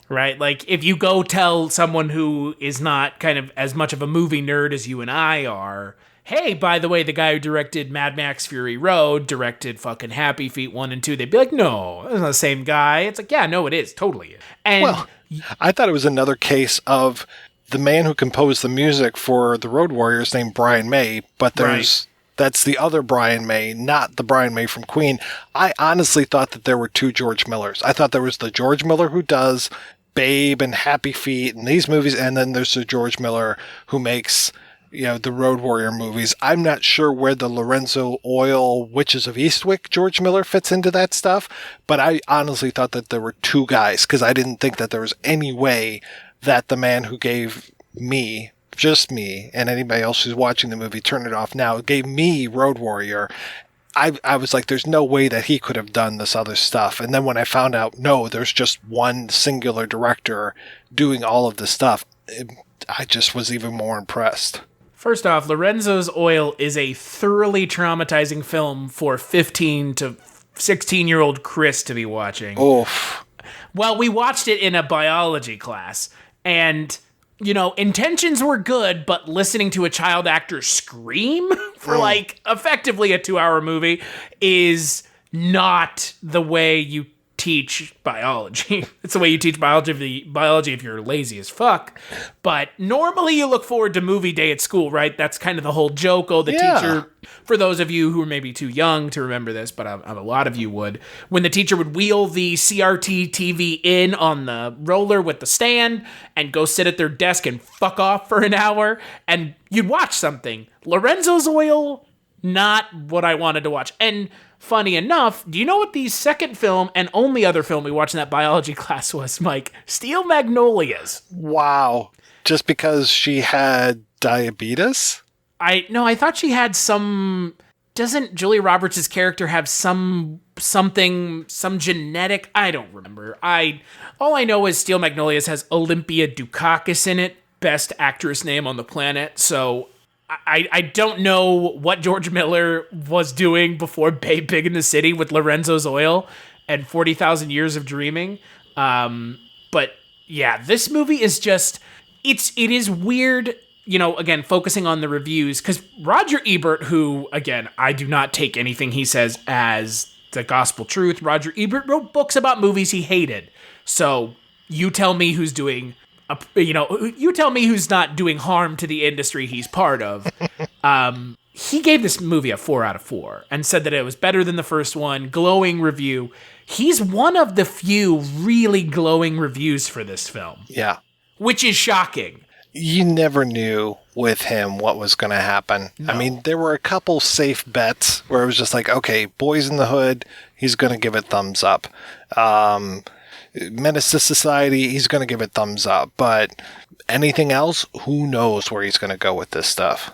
Speaker 3: Right? Like, if you go tell someone who is not kind of as much of a movie nerd as you and I are, hey, by the way, the guy who directed Mad Max Fury Road directed fucking Happy Feet 1 and 2, they'd be like, no, that's not the same guy. It's like, yeah, no, it is. Totally is. And
Speaker 4: well, I thought it was another case of the man who composed the music for the Road Warriors named Brian May, but that's the other Brian May, not the Brian May from Queen. I honestly thought that there were two George Millers. I thought there was the George Miller who does Babe and Happy Feet and these movies, and then there's the George Miller who makes, the Road Warrior movies. I'm not sure where the Lorenzo Oil Witches of Eastwick George Miller fits into that stuff, but I honestly thought that there were two guys, because I didn't think that there was any way that the man who gave me, just me, and anybody else who's watching the movie, turn it off now, gave me Road Warrior. I was like, there's no way that he could have done this other stuff. And then when I found out, no, there's just one singular director doing all of this stuff, I just was even more impressed.
Speaker 3: First off, Lorenzo's Oil is a thoroughly traumatizing film for 15 to 16-year-old Chris to be watching.
Speaker 4: Oof. Well,
Speaker 3: we watched it in a biology class, and intentions were good, but listening to a child actor scream for effectively a 2-hour movie is not the way you teach biology. It's the way you teach biology if you're lazy as fuck. But normally you look forward to movie day at school, right? That's kind of the whole joke. Oh, the teacher, for those of you who are maybe too young to remember this, but a lot of you would, when the teacher would wheel the CRT TV in on the roller with the stand and go sit at their desk and fuck off for an hour, and you'd watch something. Lorenzo's Oil, not what I wanted to watch. And funny enough, do you know what the second film and only other film we watched in that biology class was, Mike? Steel Magnolias.
Speaker 4: Wow. Just because she had diabetes?
Speaker 3: I thought she had some... Doesn't Julia Roberts' character have some genetic... I don't remember. All I know is Steel Magnolias has Olympia Dukakis in it, best actress name on the planet, so... I don't know what George Miller was doing before Babe Pig in the City with Lorenzo's Oil and 40,000 Years of Dreaming. But yeah, this movie is just, it is weird, again, focusing on the reviews, because Roger Ebert, who, again, I do not take anything he says as the gospel truth. Roger Ebert wrote books about movies he hated. So you tell me who's doing... you tell me who's not doing harm to the industry he's part of. He gave this movie a 4 out of 4 and said that it was better than the first one. Glowing review. He's one of the few really glowing reviews for this film.
Speaker 4: Yeah.
Speaker 3: Which is shocking.
Speaker 4: You never knew with him what was going to happen. No. I mean, there were a couple safe bets where it was just like, okay, Boys in the Hood, he's going to give it thumbs up. Menace to Society, he's going to give it thumbs up. But anything else, who knows where he's going to go with this stuff.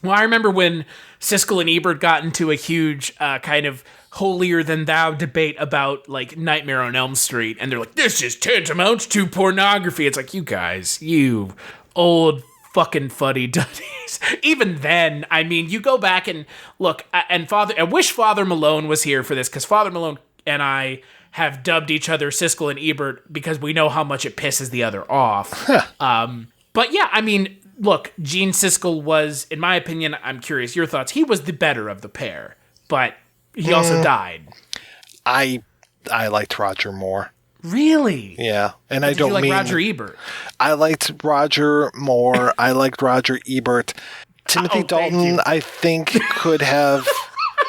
Speaker 3: Well, I remember when Siskel and Ebert got into a huge kind of holier-than-thou debate about, Nightmare on Elm Street. And they're like, this is tantamount to pornography. It's like, you guys, you old fucking fuddy-duddies. Even then, I mean, you go back and look, I wish Father Malone was here for this, because Father Malone and I have dubbed each other Siskel and Ebert because we know how much it pisses the other off. But yeah, I mean, look, Gene Siskel was, in my opinion, I'm curious your thoughts, he was the better of the pair, but he also died.
Speaker 4: I liked Roger more.
Speaker 3: Really?
Speaker 4: Yeah, and I don't mean...
Speaker 3: Did you like Roger Ebert?
Speaker 4: I liked Roger more. I liked Roger Ebert. Timothy Dalton, I think, could have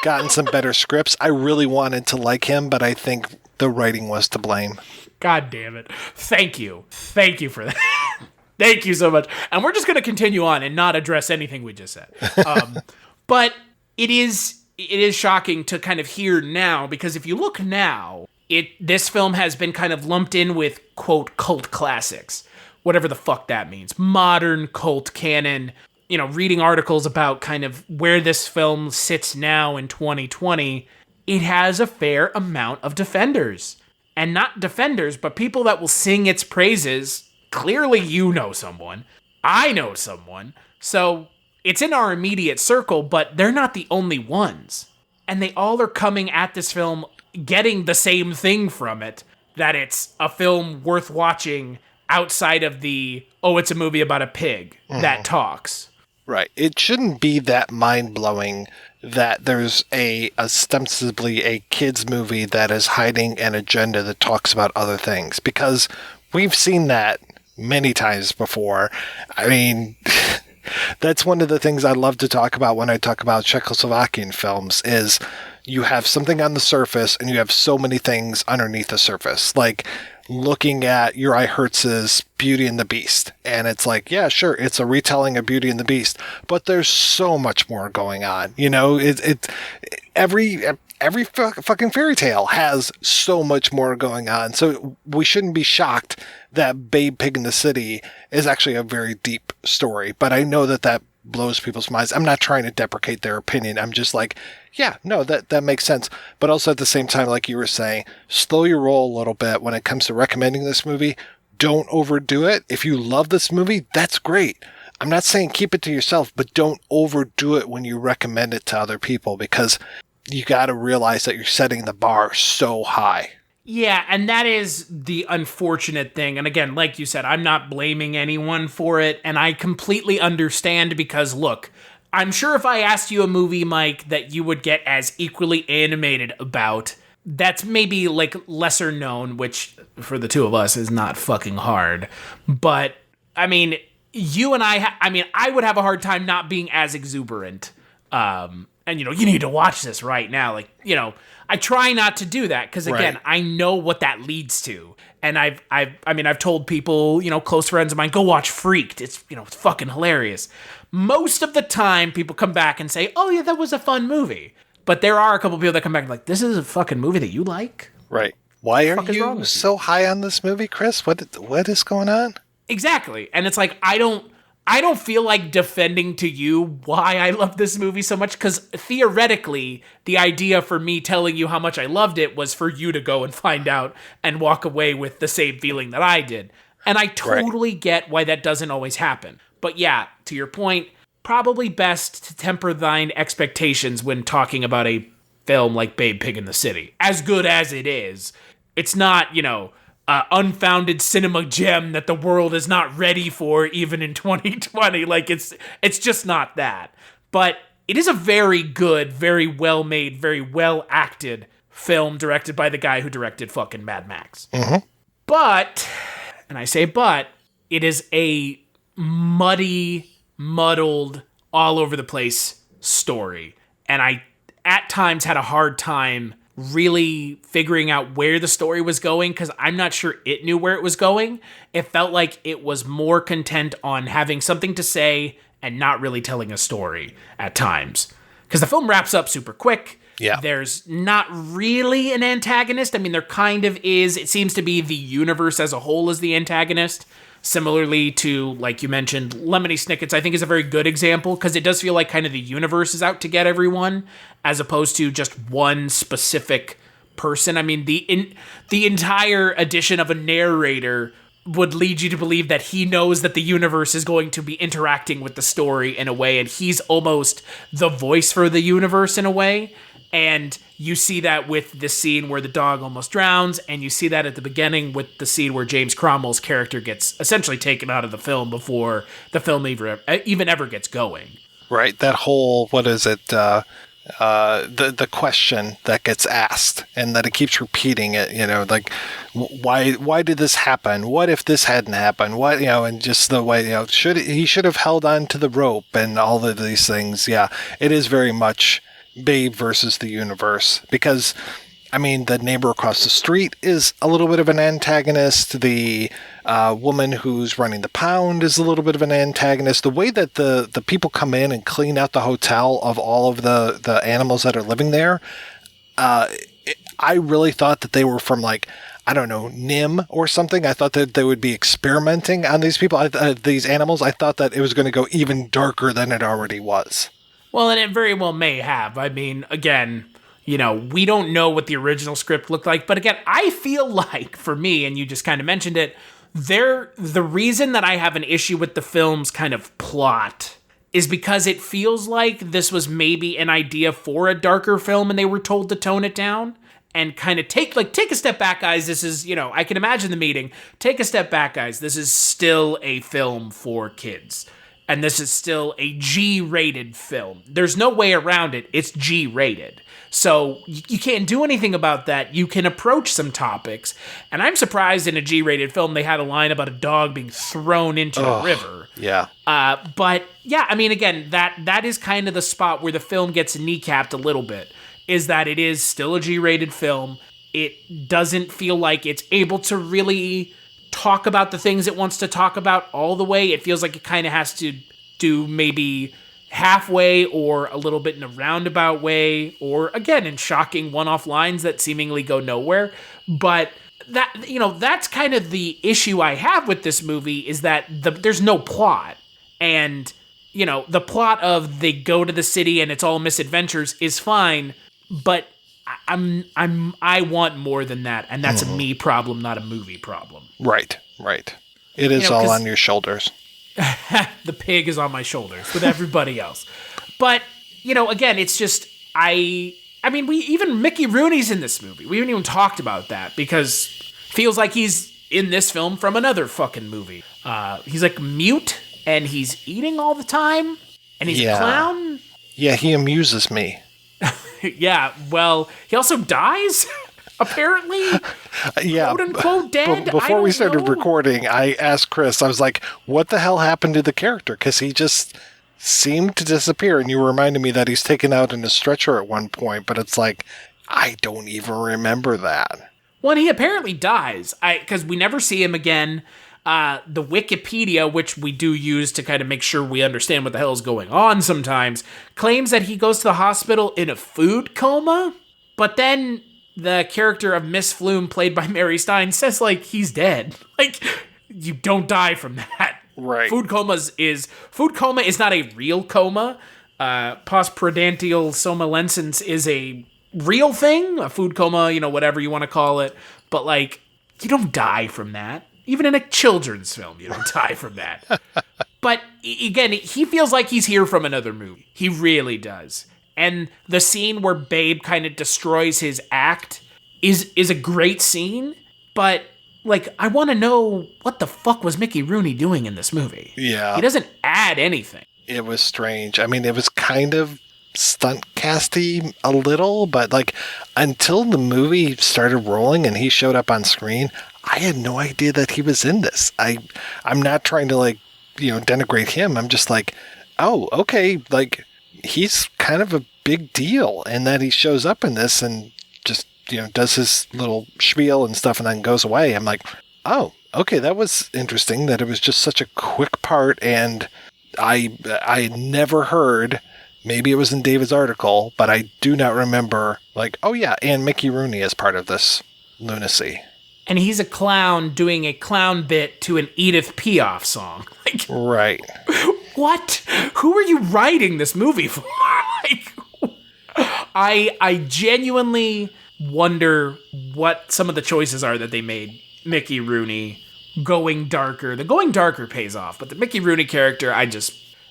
Speaker 4: gotten some better scripts. I really wanted to like him, but I think the writing was to blame.
Speaker 3: God damn it. Thank you. Thank you for that. Thank you so much. And we're just going to continue on and not address anything we just said. But it is shocking to kind of hear now, because if you look now, this film has been kind of lumped in with, quote, cult classics, whatever the fuck that means. Modern cult canon. You know, reading articles about kind of where this film sits now in 2020, it has a fair amount of defenders. And not defenders, but people that will sing its praises. Clearly you know someone. I know someone. So it's in our immediate circle, but they're not the only ones. And they all are coming at this film getting the same thing from it, that it's a film worth watching outside of the, oh, it's a movie about a pig that talks.
Speaker 4: Right. It shouldn't be that mind-blowing that there's ostensibly a kids movie that is hiding an agenda that talks about other things, because we've seen that many times before. I mean, that's one of the things I love to talk about when I talk about Czechoslovakian films is you have something on the surface and you have so many things underneath the surface. Like looking at Uri Hertz's Beauty and the Beast. And it's like, yeah, sure, it's a retelling of Beauty and the Beast, but there's so much more going on. You know, every fucking fairy tale has so much more going on. So we shouldn't be shocked that Babe Pig in the City is actually a very deep story. But I know that blows people's minds. I'm not trying to deprecate their opinion. I'm just like, yeah, no, that makes sense. But also at the same time, like you were saying, slow your roll a little bit when it comes to recommending this movie. Don't overdo it. If you love this movie, that's great. I'm not saying keep it to yourself, but don't overdo it when you recommend it to other people, because you got to realize that you're setting the bar so high.
Speaker 3: Yeah, and that is the unfortunate thing. And again, like you said, I'm not blaming anyone for it, and I completely understand because, look, I'm sure if I asked you a movie, Mike, that you would get as equally animated about, that's maybe like lesser known, which for the two of us is not fucking hard. But, I mean, you and I would have a hard time not being as exuberant. And, you know, you need to watch this right now. Like, you know, I try not to do that because, again, I know what that leads to. And I've told people, you know, close friends of mine, go watch Freaked. It's, you know, it's fucking hilarious. Most of the time, people come back and say, oh, yeah, that was a fun movie. But there are a couple people that come back and like, this is a fucking movie that you like?
Speaker 4: Right. Why are you so high on this movie, Chris? What is going on?
Speaker 3: Exactly. And it's like, I don't feel like defending to you why I love this movie so much, because theoretically, the idea for me telling you how much I loved it was for you to go and find out and walk away with the same feeling that I did. And I totally get why that doesn't always happen. But yeah, to your point, probably best to temper thine expectations when talking about a film like Babe Pig in the City. As good as it is, it's not, you know, unfounded cinema gem that the world is not ready for even in 2020. Like, it's just not that. But it is a very good, very well made, very well acted film directed by the guy who directed fucking Mad Max.
Speaker 4: Mm-hmm.
Speaker 3: But, and I say but, it is a muddy, muddled, all over the place story. And I, at times, had a hard time really figuring out where the story was going, because I'm not sure it knew where it was going. It felt like it was more content on having something to say and not really telling a story at times. Because the film wraps up super quick.
Speaker 4: Yeah.
Speaker 3: There's not really an antagonist. I mean, there kind of is. It seems to be the universe as a whole is the antagonist. Similarly to, like you mentioned, Lemony Snicket's, I think, is a very good example, because it does feel like kind of the universe is out to get everyone, as opposed to just one specific person. I mean, the entire addition of a narrator would lead you to believe that he knows that the universe is going to be interacting with the story in a way, and he's almost the voice for the universe in a way. And you see that with the scene where the dog almost drowns, and you see that at the beginning with the scene where James Cromwell's character gets essentially taken out of the film before the film even ever gets going.
Speaker 4: Right. That whole, what is it, the question that gets asked, and that it keeps repeating it, you know, like, why did this happen? What if this hadn't happened? What, you know, and just the way, you know, he should have held on to the rope and all of these things. Yeah, it is very much Babe versus the universe, because I mean, the neighbor across the street is a little bit of an antagonist. The woman who's running the pound is a little bit of an antagonist. The way that the people come in and clean out the hotel of all of the animals that are living there, I really thought that they were from, like, I don't know, Nim or something. I thought that they would be experimenting on these people, these animals. I thought that it was going to go even darker than it already was.
Speaker 3: Well, and it very well may have. I mean, again, you know, we don't know what the original script looked like. But again, I feel like, for me, and you just kind of mentioned it, the reason that I have an issue with the film's kind of plot is because it feels like this was maybe an idea for a darker film and they were told to tone it down and kind of take a step back, guys. This is, you know, I can imagine the meeting. Take a step back, guys. This is still a film for kids. And this is still a G-rated film. There's no way around it. It's G-rated. So you can't do anything about that. You can approach some topics. And I'm surprised in a G-rated film they had a line about a dog being thrown into a river.
Speaker 4: Yeah.
Speaker 3: But yeah, I mean, again, that is kind of the spot where the film gets kneecapped a little bit, is that it is still a G-rated film. It doesn't feel like it's able to really talk about the things it wants to talk about all the way. It feels like it kind of has to do maybe halfway or a little bit in a roundabout way, or again in shocking one-off lines that seemingly go nowhere. But that, you know, that's kind of the issue I have with this movie, is that there's no plot. And, you know, the plot of they go to the city and it's all misadventures is fine, but I want more than that, and that's a me problem, not a movie problem.
Speaker 4: Right. It is all on your shoulders.
Speaker 3: The pig is on my shoulders with everybody else. But, you know, again, it's just, I mean, even Mickey Rooney's in this movie. We haven't even talked about that, because feels like he's in this film from another fucking movie. He's like mute, and he's eating all the time, and he's a clown.
Speaker 4: Yeah, he amuses me.
Speaker 3: Yeah, well, he also dies, apparently.
Speaker 4: Yeah.
Speaker 3: Quote unquote dead.
Speaker 4: Before we started recording, I asked Chris, I was like, what the hell happened to the character? Because he just seemed to disappear. And you reminded me that he's taken out in a stretcher at one point, but it's like, I don't even remember that.
Speaker 3: Well, he apparently dies, because we never see him again. The Wikipedia, which we do use to kind of make sure we understand what the hell is going on sometimes, claims that he goes to the hospital in a food coma, but then the character of Miss Flume, played by Mary Stein, says, like, he's dead. Like, you don't die from that.
Speaker 4: Right.
Speaker 3: Food coma is not a real coma. Postprandial somnolence is a real thing, a food coma, you know, whatever you want to call it, but, like, you don't die from that. Even in a children's film, you don't die from that. But again, he feels like he's here from another movie. He really does. And the scene where Babe kind of destroys his act is a great scene. But, like, I want to know, what the fuck was Mickey Rooney doing in this movie?
Speaker 4: Yeah.
Speaker 3: He doesn't add anything.
Speaker 4: It was strange. I mean, it was kind of stunt casty a little, but, like, until the movie started rolling and he showed up on screen, I had no idea that he was in this. I'm not trying to, like, you know, denigrate him. I'm just like, oh, okay, like, he's kind of a big deal, and that he shows up in this and just, you know, does his little spiel and stuff and then goes away. I'm like, oh, okay, that was interesting that it was just such a quick part, and I never heard, maybe it was in David's article, but I do not remember, like, oh yeah, and Mickey Rooney is part of this lunacy.
Speaker 3: And he's a clown doing a clown bit to an Edith Piaf song. Like,
Speaker 4: right.
Speaker 3: What? Who are you writing this movie for? Like, I genuinely wonder what some of the choices are that they made. Mickey Rooney going darker. The going darker pays off, but the Mickey Rooney character,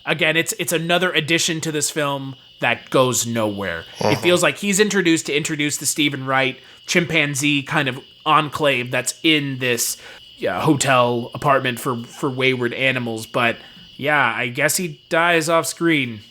Speaker 3: again, it's another addition to this film that goes nowhere. It feels like he's introduced to introduce the Stephen Wright chimpanzee kind of enclave that's in this hotel apartment for wayward animals. But yeah, I guess he dies off screen, ?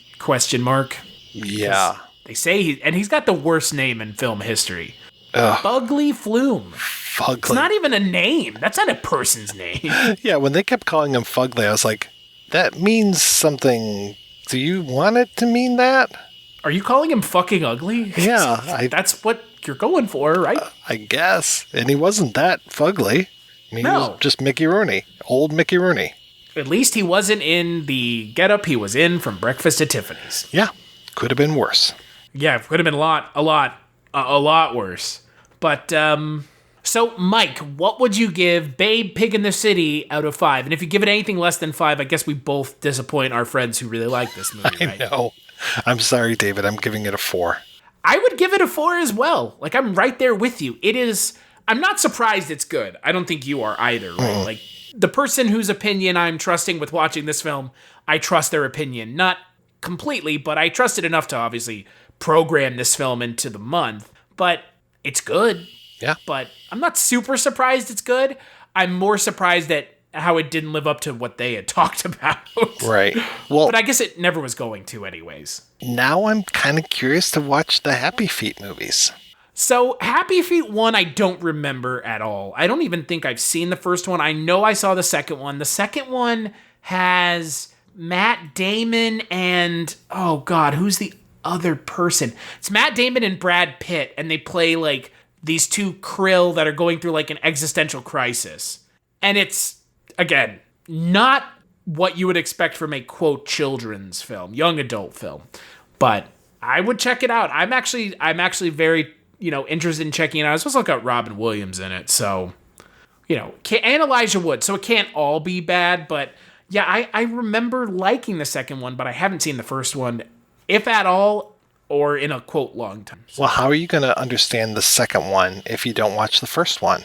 Speaker 4: Yeah.
Speaker 3: They say he's got the worst name in film history. Fugly Flume.
Speaker 4: Fugly.
Speaker 3: It's not even a name. That's not a person's name.
Speaker 4: Yeah, when they kept calling him Fugly, I was like, that means something. Do you want it to mean that?
Speaker 3: Are you calling him fucking ugly?
Speaker 4: Yeah.
Speaker 3: That's what you're going for, right?
Speaker 4: I guess. And he wasn't that fugly. I mean, he was just Mickey Rooney. Old Mickey Rooney.
Speaker 3: At least he wasn't in the getup he was in from Breakfast at Tiffany's.
Speaker 4: Yeah. Could have been worse.
Speaker 3: Yeah, could have been a lot worse. But, so, Mike, what would you give Babe Pig in the City out of 5? And if you give it anything less than 5, I guess we both disappoint our friends who really like this movie, right?
Speaker 4: I know. I'm sorry, David. I'm giving it a 4.
Speaker 3: I would give it a 4 as well. Like, I'm right there with you. It is... I'm not surprised it's good. I don't think you are either, right? Like, the person whose opinion I'm trusting with watching this film, I trust their opinion. Not completely, but I trust it enough to obviously program this film into the month. But it's good.
Speaker 4: Yeah.
Speaker 3: But I'm not super surprised it's good. I'm more surprised at how it didn't live up to what they had talked about.
Speaker 4: Right. Well,
Speaker 3: but I guess it never was going to anyways.
Speaker 4: Now I'm kind of curious to watch the Happy Feet movies.
Speaker 3: So, Happy Feet 1, I don't remember at all. I don't even think I've seen the first one. I know I saw the second one. The second one has Matt Damon and, oh God, who's the other person? It's Matt Damon and Brad Pitt, and they play, like, these two krill that are going through, like, an existential crisis. And it's, again, not what you would expect from a, quote, children's film, young adult film. But I would check it out. I'm actually very... interested in checking it out. I was supposed to look at Robin Williams in it, so, and Elijah Wood, so it can't all be bad, but, yeah, I remember liking the second one, but I haven't seen the first one, if at all, or in a, quote, long time.
Speaker 4: Well, how are you going to understand the second one if you don't watch the first one?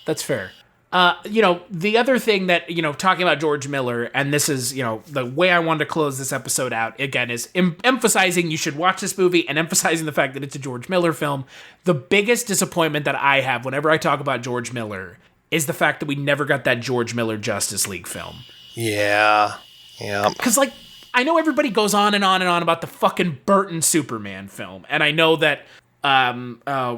Speaker 3: That's fair. The other thing that, talking about George Miller, and this is, the way I wanted to close this episode out, again, is emphasizing you should watch this movie and emphasizing the fact that it's a George Miller film. The biggest disappointment that I have whenever I talk about George Miller is the fact that we never got that George Miller Justice League film.
Speaker 4: Yeah.
Speaker 3: Because, I know everybody goes on and on and on about the fucking Burton Superman film, and I know that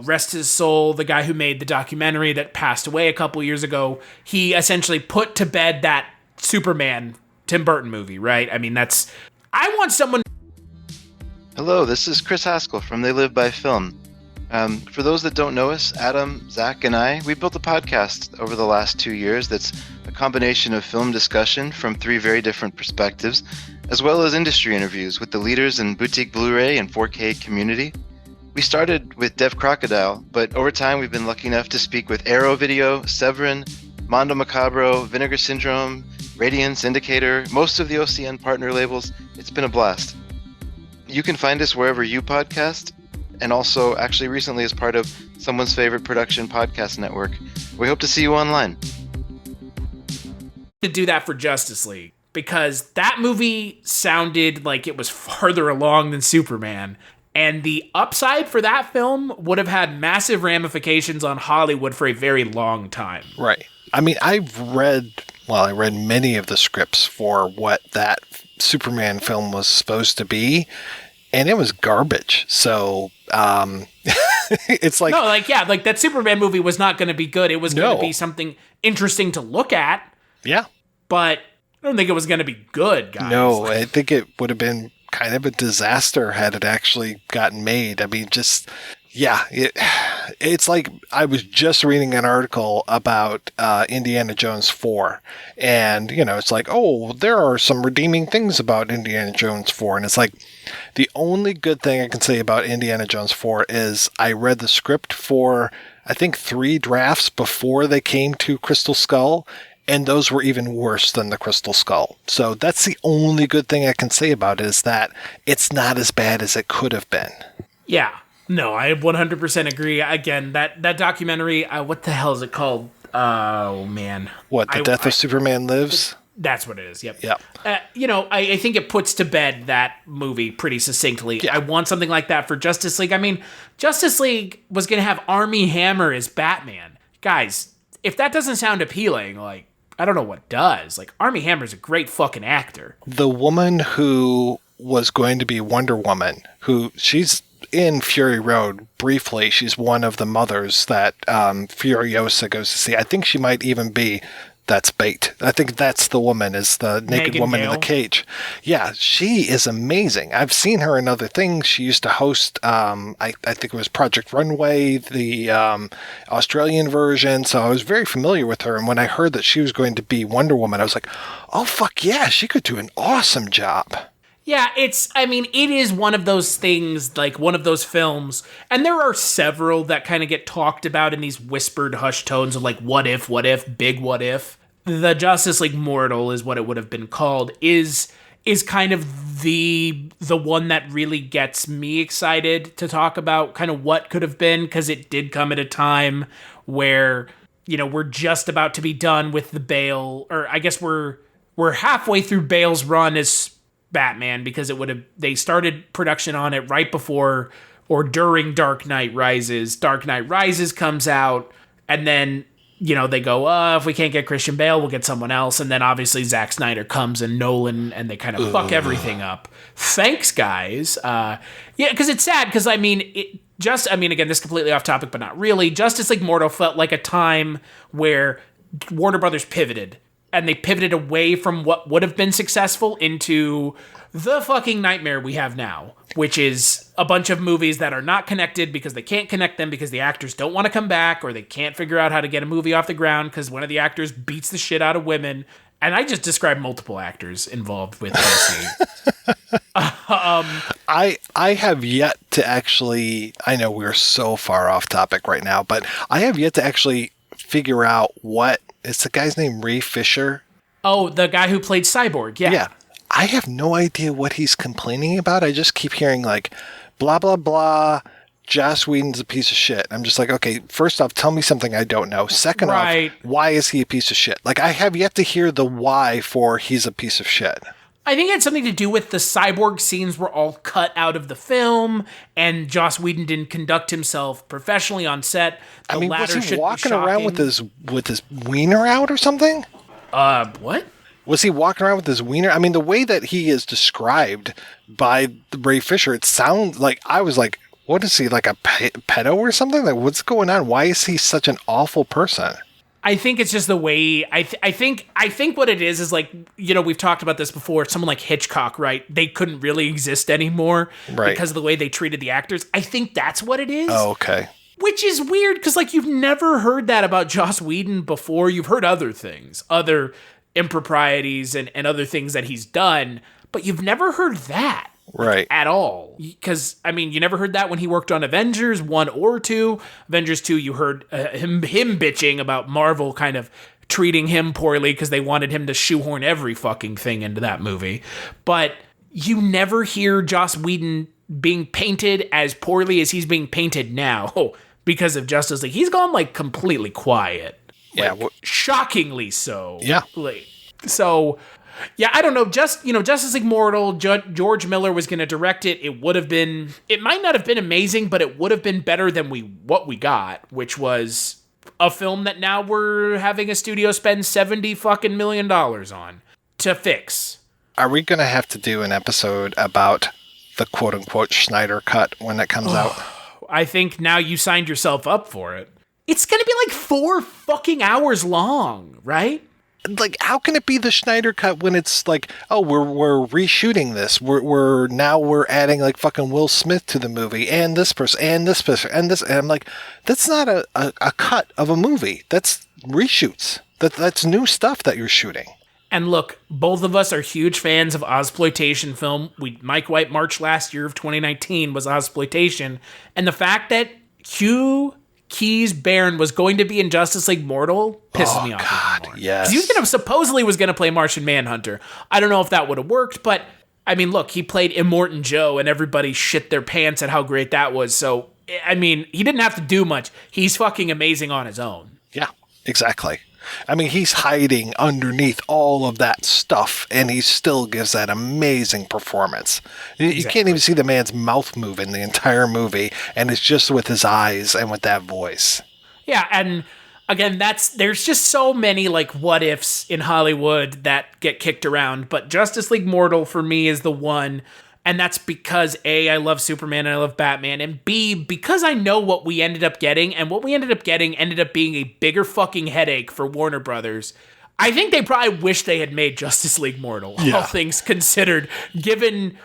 Speaker 3: rest his soul, the guy who made the documentary that passed away a couple years ago, he essentially put to bed that Superman Tim Burton movie, right? I mean, I want someone...
Speaker 14: Hello, this is Chris Haskell from They Live by Film. For those that don't know us, Adam, Zach, and I, we built a podcast over the last 2 years that's a combination of film discussion from 3 very different perspectives, as well as industry interviews with the leaders in boutique Blu-ray and 4K community. We started with Deaf Crocodile, but over time we've been lucky enough to speak with Arrow Video, Severin, Mondo Macabro, Vinegar Syndrome, Radiance, Indicator, most of the OCN partner labels. It's been a blast. You can find us wherever you podcast, and also actually recently as part of Someone's Favorite Production Podcast Network. We hope to see you online.
Speaker 3: To do that for Justice League, because that movie sounded like it was farther along than Superman. And the upside for that film would have had massive ramifications on Hollywood for a very long time.
Speaker 4: Right. I mean, I read many of the scripts for what that Superman film was supposed to be, and it was garbage. So, it's like...
Speaker 3: No, that Superman movie was not going to be good. It was going to be something interesting to look at.
Speaker 4: Yeah.
Speaker 3: But I don't think it was going to be good, guys.
Speaker 4: No, I think it would have been kind of a disaster had it actually gotten made. I mean, it's like I was just reading an article about Indiana Jones 4, and it's like, oh, there are some redeeming things about Indiana Jones 4, and it's like the only good thing I can say about Indiana Jones 4 is I read the script for I think 3 drafts before they came to Crystal Skull, and those were even worse than the Crystal Skull. So that's the only good thing I can say about it, is that it's not as bad as it could have been.
Speaker 3: Yeah. No, I 100% agree. Again, that documentary, what the hell is it called? Oh, man.
Speaker 4: What, The Death of Superman Lives?
Speaker 3: That's what it is, yep.
Speaker 4: Yep.
Speaker 3: I think it puts to bed that movie pretty succinctly. Yeah. I want something like that for Justice League. I mean, Justice League was going to have Armie Hammer as Batman. Guys, if that doesn't sound appealing, I don't know what does. Armie Hammer's a great fucking actor.
Speaker 4: The woman who was going to be Wonder Woman, she's in Fury Road briefly. She's one of the mothers that Furiosa goes to see. I think she might even be that's bait. I think that's the woman, is the naked
Speaker 3: Megan
Speaker 4: woman
Speaker 3: Gale.
Speaker 4: in the cage. Yeah, she is amazing. I've seen her in other things. She used to host, I think it was Project Runway, the Australian version. So I was very familiar with her. And when I heard that she was going to be Wonder Woman, I was like, oh, fuck yeah, she could do an awesome job.
Speaker 3: Yeah, it is one of those things, like one of those films, and there are several that kind of get talked about in these whispered hushed tones of like, what if, big what if. The Justice League Mortal is what it would have been called, is kind of the one that really gets me excited to talk about kind of what could have been, because it did come at a time where, you know, we're just about to be done with the Bale, or I guess we're halfway through Bale's run as Batman, because they started production on it right before or during Dark Knight Rises. Dark Knight Rises comes out, and then, you know, they go, if we can't get Christian Bale, we'll get someone else. And then obviously Zack Snyder comes and Nolan, and they kind of fuck everything up. Thanks, guys. Yeah, because it's sad, because again, this is completely off topic, but not really. Justice League Mortal felt like a time where Warner Brothers pivoted. And they pivoted away from what would have been successful into the fucking nightmare we have now, which is a bunch of movies that are not connected because they can't connect them because the actors don't want to come back, or they can't figure out how to get a movie off the ground because one of the actors beats the shit out of women. And I just described multiple actors involved with DC.
Speaker 4: I have yet to actually, I know we're so far off topic right now, but I have yet to actually figure out what, is the guy's name Ray Fisher?
Speaker 3: Oh, the guy who played Cyborg, yeah.
Speaker 4: Yeah. I have no idea what he's complaining about. I just keep hearing like, blah, blah, blah, Joss Whedon's a piece of shit. I'm just like, okay, first off, tell me something I don't know. Second off, why is he a piece of shit? Like, I have yet to hear the why for he's a piece of shit.
Speaker 3: I think it had something to do with the cyborg scenes were all cut out of the film, and Joss Whedon didn't conduct himself professionally on set.
Speaker 4: Was he walking around with his wiener out or something?
Speaker 3: What?
Speaker 4: Was he walking around with his wiener? I mean, the way that he is described by Ray Fisher, it sounds like, I was like, what is he, like a pedo or something? Like, what's going on? Why is he such an awful person?
Speaker 3: I think it's just the way, I think what it is like, you know, we've talked about this before, someone like Hitchcock, right? They couldn't really exist anymore because of the way they treated the actors. I think that's what it is.
Speaker 4: Oh, okay.
Speaker 3: Which is weird, because like you've never heard that about Joss Whedon before. You've heard other things, other improprieties and other things that he's done, but you've never heard that.
Speaker 4: Right.
Speaker 3: At all. Because, I mean, you never heard that when he worked on Avengers 1 or 2. Avengers 2, you heard him bitching about Marvel kind of treating him poorly because they wanted him to shoehorn every fucking thing into that movie. But you never hear Joss Whedon being painted as poorly as he's being painted now because of Justice League. He's gone, like, completely quiet.
Speaker 4: Yeah.
Speaker 3: Shockingly so.
Speaker 4: Yeah.
Speaker 3: So... yeah, I don't know. Justice League Mortal, George Miller was going to direct it. It might not have been amazing, but it would have been better than what we got, which was a film that now we're having a studio spend $70 fucking million on to fix.
Speaker 4: Are we going to have to do an episode about the quote unquote Snyder cut when it comes out?
Speaker 3: I think now you signed yourself up for it. It's going to be like 4 fucking hours long, right?
Speaker 4: Like, how can it be the Snyder cut when it's like, oh, we're reshooting this. We're adding like fucking Will Smith to the movie and this person and this person and this. And I'm like, that's not a cut of a movie. That's reshoots. That's new stuff that you're shooting.
Speaker 3: And look, both of us are huge fans of Ozploitation film. Mike White March last year of 2019 was Ozploitation. And the fact that Hugh Keys Barron was going to be in Justice League Mortal pisses me off.
Speaker 4: God, yes.
Speaker 3: He supposedly was going to play Martian Manhunter. I don't know if that would have worked, but I mean, look, he played Immortan Joe, and everybody shit their pants at how great that was. So, I mean, he didn't have to do much. He's fucking amazing on his own.
Speaker 4: Yeah, exactly. I mean, he's hiding underneath all of that stuff, and he still gives that amazing performance. Exactly. You can't even see the man's mouth move in the entire movie, and it's just with his eyes and with that voice.
Speaker 3: Yeah, and again, there's just so many like what ifs in Hollywood that get kicked around, but Justice League Mortal for me is the one. And that's because A, I love Superman and I love Batman, and B, because I know what we ended up getting, and what we ended up getting ended up being a bigger fucking headache for Warner Brothers. I think they probably wish they had made Justice League Mortal, all things considered, given,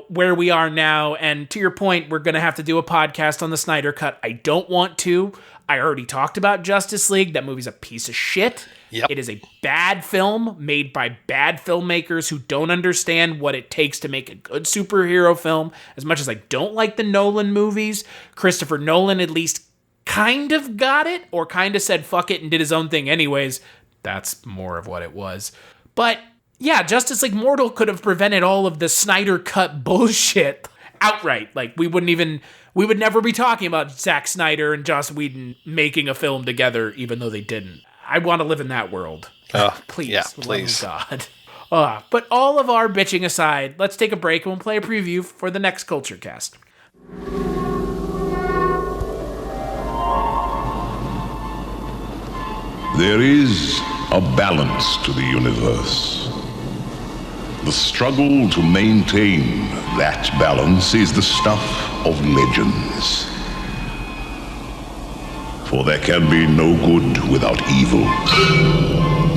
Speaker 3: where we are now. And to your point, we're going to have to do a podcast on the Snyder Cut. I don't want to. I already talked about Justice League. That movie's a piece of shit.
Speaker 4: Yep.
Speaker 3: It is a bad film made by bad filmmakers who don't understand what it takes to make a good superhero film. As much as I don't like the Nolan movies, Christopher Nolan at least kind of got it, or kind of said fuck it and did his own thing anyways. That's more of what it was. But yeah, Justice League Mortal could have prevented all of the Snyder Cut bullshit outright. Like, we would never be talking about Zack Snyder and Joss Whedon making a film together, even though they didn't. I want to live in that world. Please.
Speaker 4: Yeah,
Speaker 3: please. God. But all of our bitching aside, let's take a break and we'll play a preview for the next Kulturecast.
Speaker 9: There is a balance to the universe. The struggle to maintain that balance is the stuff of legends. For there can be no good without evil,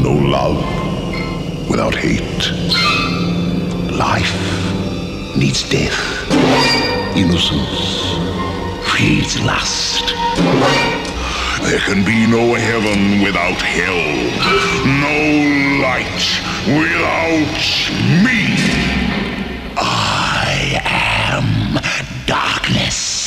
Speaker 9: no love without hate. Life needs death. Innocence feeds lust. There can be no heaven without hell, no light without me. I am darkness.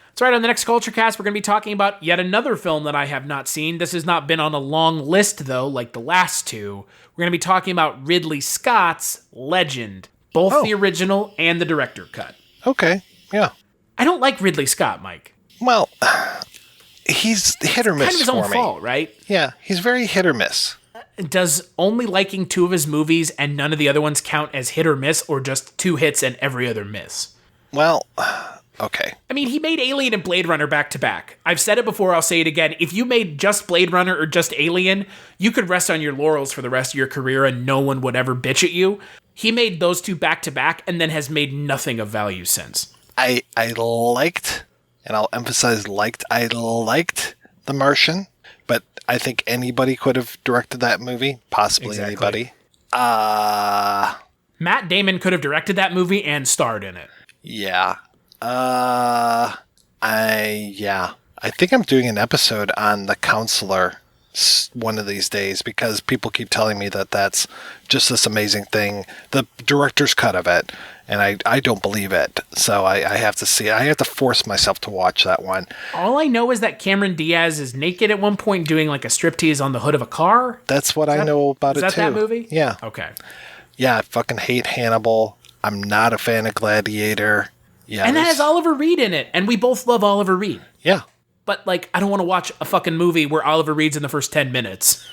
Speaker 3: That's right, on the next Kulturecast, we're going to be talking about yet another film that I have not seen. This has not been on a long list, though, like the last two. We're going to be talking about Ridley Scott's Legend, both the original and the director cut.
Speaker 4: Okay, yeah.
Speaker 3: I don't like Ridley Scott, Mike.
Speaker 4: Well, he's hit or miss
Speaker 3: kind of his own
Speaker 4: for me.
Speaker 3: fault, right?
Speaker 4: Yeah, he's very hit or miss.
Speaker 3: Does only liking two of his movies and none of the other ones count as hit or miss, or just two hits and every other miss?
Speaker 4: Well, okay.
Speaker 3: I mean, he made Alien and Blade Runner back to back. I've said it before, I'll say it again. If you made just Blade Runner or just Alien, you could rest on your laurels for the rest of your career and no one would ever bitch at you. He made those two back to back and then has made nothing of value since.
Speaker 4: I liked, and I'll emphasize liked, I liked The Martian, but I think anybody could have directed that movie. Possibly anybody.
Speaker 3: Matt Damon could have directed that movie and starred in it.
Speaker 4: Yeah. I think I'm doing an episode on The Counselor one of these days because people keep telling me that that's just this amazing thing, the director's cut of it, and I don't believe it. So I have to see it. I have to force myself to watch that one.
Speaker 3: All I know is that Cameron Diaz is naked at one point doing like a striptease on the hood of a car.
Speaker 4: That's what I know about it too.
Speaker 3: Is that movie?
Speaker 4: Yeah.
Speaker 3: Okay.
Speaker 4: Yeah, I fucking hate Hannibal. I'm not a fan of Gladiator. Yeah,
Speaker 3: and that has Oliver Reed in it, and we both love Oliver Reed.
Speaker 4: Yeah.
Speaker 3: But, like, I don't want to watch a fucking movie where Oliver Reed's in the first 10 minutes.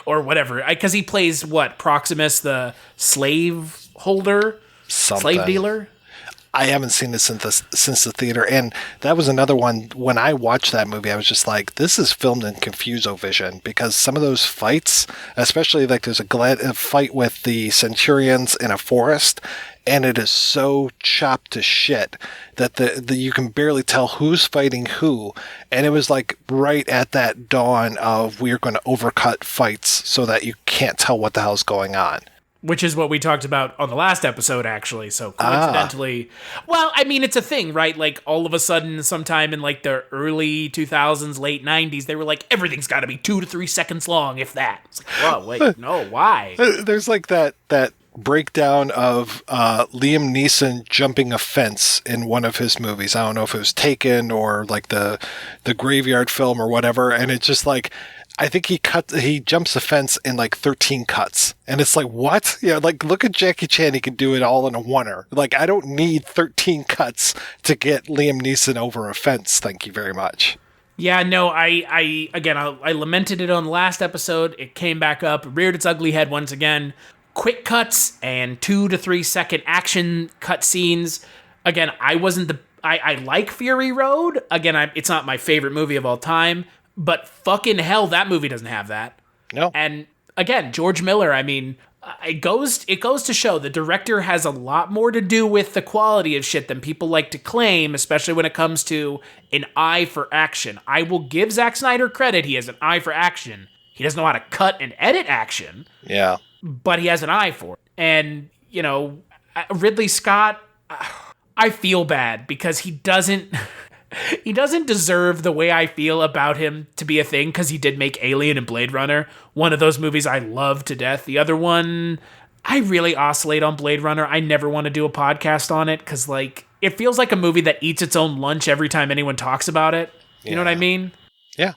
Speaker 3: Or whatever. Because he plays, Proximus, the slave holder?
Speaker 4: Something.
Speaker 3: Slave dealer?
Speaker 4: I haven't seen this since the theater. And that was another one, when I watched that movie, I was just like, this is filmed in Confuso-Vision. Because some of those fights, especially, like, there's a fight with the Centurions in a forest, and it is so chopped to shit that the you can barely tell who's fighting who. And it was like right at that dawn of we're going to overcut fights so that you can't tell what the hell's going on.
Speaker 3: Which is what we talked about on the last episode, actually. So coincidentally, well, I mean, it's a thing, right? Like all of a sudden, sometime in like the early 2000s, late 90s, they were like, everything's got to be 2 to 3 seconds long, if that. It's like, whoa, wait, no, why?
Speaker 4: There's like that breakdown of Liam Neeson jumping a fence in one of his movies. I don't know if it was Taken or like the Graveyard Film or whatever. And it's just like, I think he jumps the fence in like 13 cuts. And it's like, what? Yeah, like look at Jackie Chan. He can do it all in a oneer. Like I don't need 13 cuts to get Liam Neeson over a fence. Thank you very much.
Speaker 3: Yeah, no, I lamented it on the last episode. It came back up, reared its ugly head once again. Quick cuts and 2 to 3 second action cut scenes. Again, I wasn't I like Fury Road. Again, it's not my favorite movie of all time, but fucking hell, that movie doesn't have that.
Speaker 4: No.
Speaker 3: And again, George Miller, I mean, it goes to show the director has a lot more to do with the quality of shit than people like to claim, especially when it comes to an eye for action. I will give Zack Snyder credit. He has an eye for action. He doesn't know how to cut and edit action.
Speaker 4: Yeah.
Speaker 3: But he has an eye for it. And, you know, Ridley Scott, I feel bad because he doesn't deserve the way I feel about him to be a thing, because he did make Alien and Blade Runner, one of those movies I love to death. The other one, I really oscillate on Blade Runner. I never want to do a podcast on it because, like, it feels like a movie that eats its own lunch every time anyone talks about it. You know what I mean?
Speaker 4: Yeah.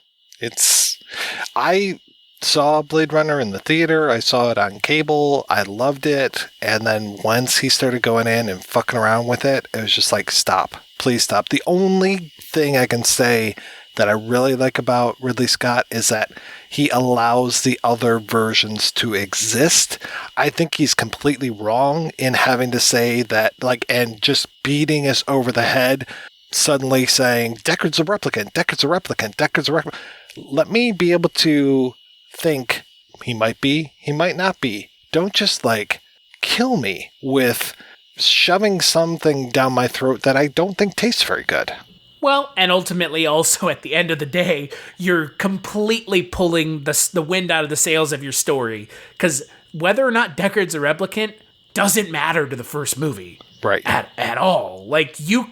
Speaker 4: I saw Blade Runner in the theater. I saw it on cable. I loved it. And then once he started going in and fucking around with it, it was just like, stop. Please stop. The only thing I can say that I really like about Ridley Scott is that he allows the other versions to exist. I think he's completely wrong in having to say that, like, and just beating us over the head, suddenly saying, Deckard's a replicant, Deckard's a replicant, Deckard's a replicant. Let me be able to think he might be, he might not be. Don't just, like, kill me with shoving something down my throat that I don't think tastes very good.
Speaker 3: Well, and ultimately also at the end of the day, you're completely pulling the wind out of the sails of your story, because whether or not Deckard's a replicant doesn't matter to the first movie.
Speaker 4: Right.
Speaker 3: At all. Like, you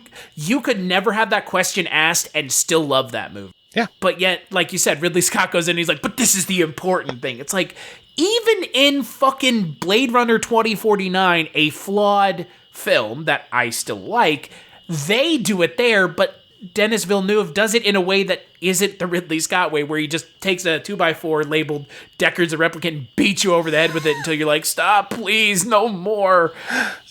Speaker 3: could never have that question asked and still love that movie.
Speaker 4: Yeah.
Speaker 3: But yet, like you said, Ridley Scott goes in and he's like, but this is the important thing. It's like, even in fucking Blade Runner 2049, a flawed film that I still like, they do it there, but Denis Villeneuve does it in a way that isn't the Ridley Scott way, where he just takes a 2x4 labeled Deckard's a replicant and beats you over the head with it until you're like, stop, please, no more.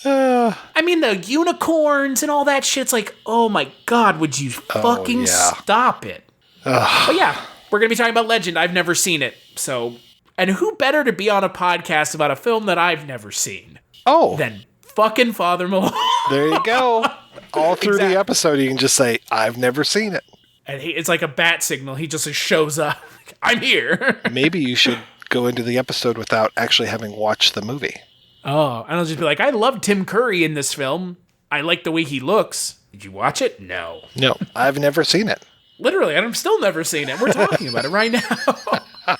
Speaker 3: I mean, the unicorns and all that shit's like, oh my God, would you fucking stop it? But yeah, we're going to be talking about Legend. I've never seen it. So, and who better to be on a podcast about a film that I've never seen than fucking Father Malone.
Speaker 4: There you go. All through the episode, you can just say, I've never seen it.
Speaker 3: And it's like a bat signal. He just shows up. I'm here.
Speaker 4: Maybe you should go into the episode without actually having watched the movie.
Speaker 3: Oh, and I'll just be like, I love Tim Curry in this film. I like the way he looks. Did you watch it? No.
Speaker 4: No, I've never seen it.
Speaker 3: Literally, and I'm still never seen it. We're talking about it right now.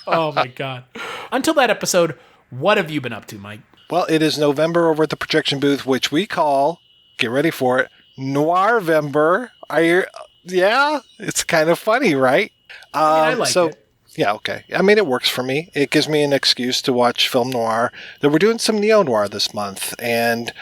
Speaker 3: Oh my God. Until that episode, what have you been up to, Mike?
Speaker 4: Well, it is November over at the projection booth, which we call, get ready for it, Noirvember. Yeah, it's kind of funny, right?
Speaker 3: I like it.
Speaker 4: Yeah, okay. I mean, it works for me. It gives me an excuse to watch film noir. We're doing some neo-noir this month, and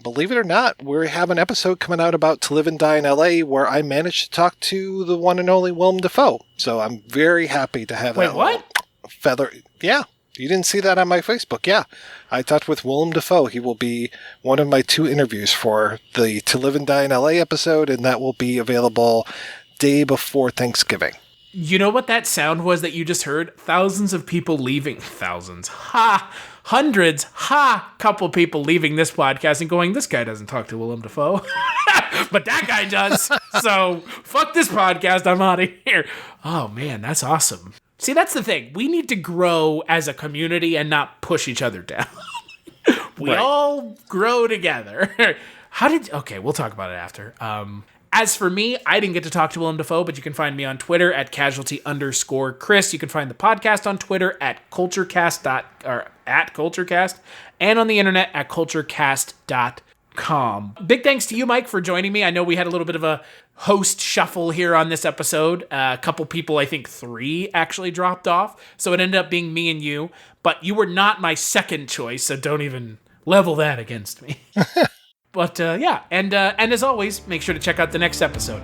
Speaker 4: believe it or not, we have an episode coming out about To Live and Die in L.A. where I managed to talk to the one and only Willem Dafoe. So I'm very happy to have that.
Speaker 3: Wait, what?
Speaker 4: Feather. Yeah. You didn't see that on my Facebook. Yeah. I talked with Willem Dafoe. He will be one of my 2 interviews for the To Live and Die in LA episode, and that will be available day before Thanksgiving.
Speaker 3: You know what that sound was that you just heard? Thousands of people leaving. Thousands. Ha! Hundreds. Ha! Couple people leaving this podcast and going, this guy doesn't talk to Willem Dafoe. But that guy does. So, fuck this podcast. I'm out of here. Oh, man, that's awesome. See, that's the thing. We need to grow as a community and not push each other down. We all grow together. Okay, we'll talk about it after. As for me, I didn't get to talk to Willem Dafoe, but you can find me on Twitter at casualty_Chris. You can find the podcast on Twitter at Kulturecast, and on the internet at Kulturecast.com. Big thanks to you, Mike, for joining me. I know we had a little bit of a host shuffle here on this episode. A couple people, I think 3, actually dropped off. So it ended up being me and you. But you were not my second choice, so don't even level that against me. But yeah, and as always, make sure to check out the next episode.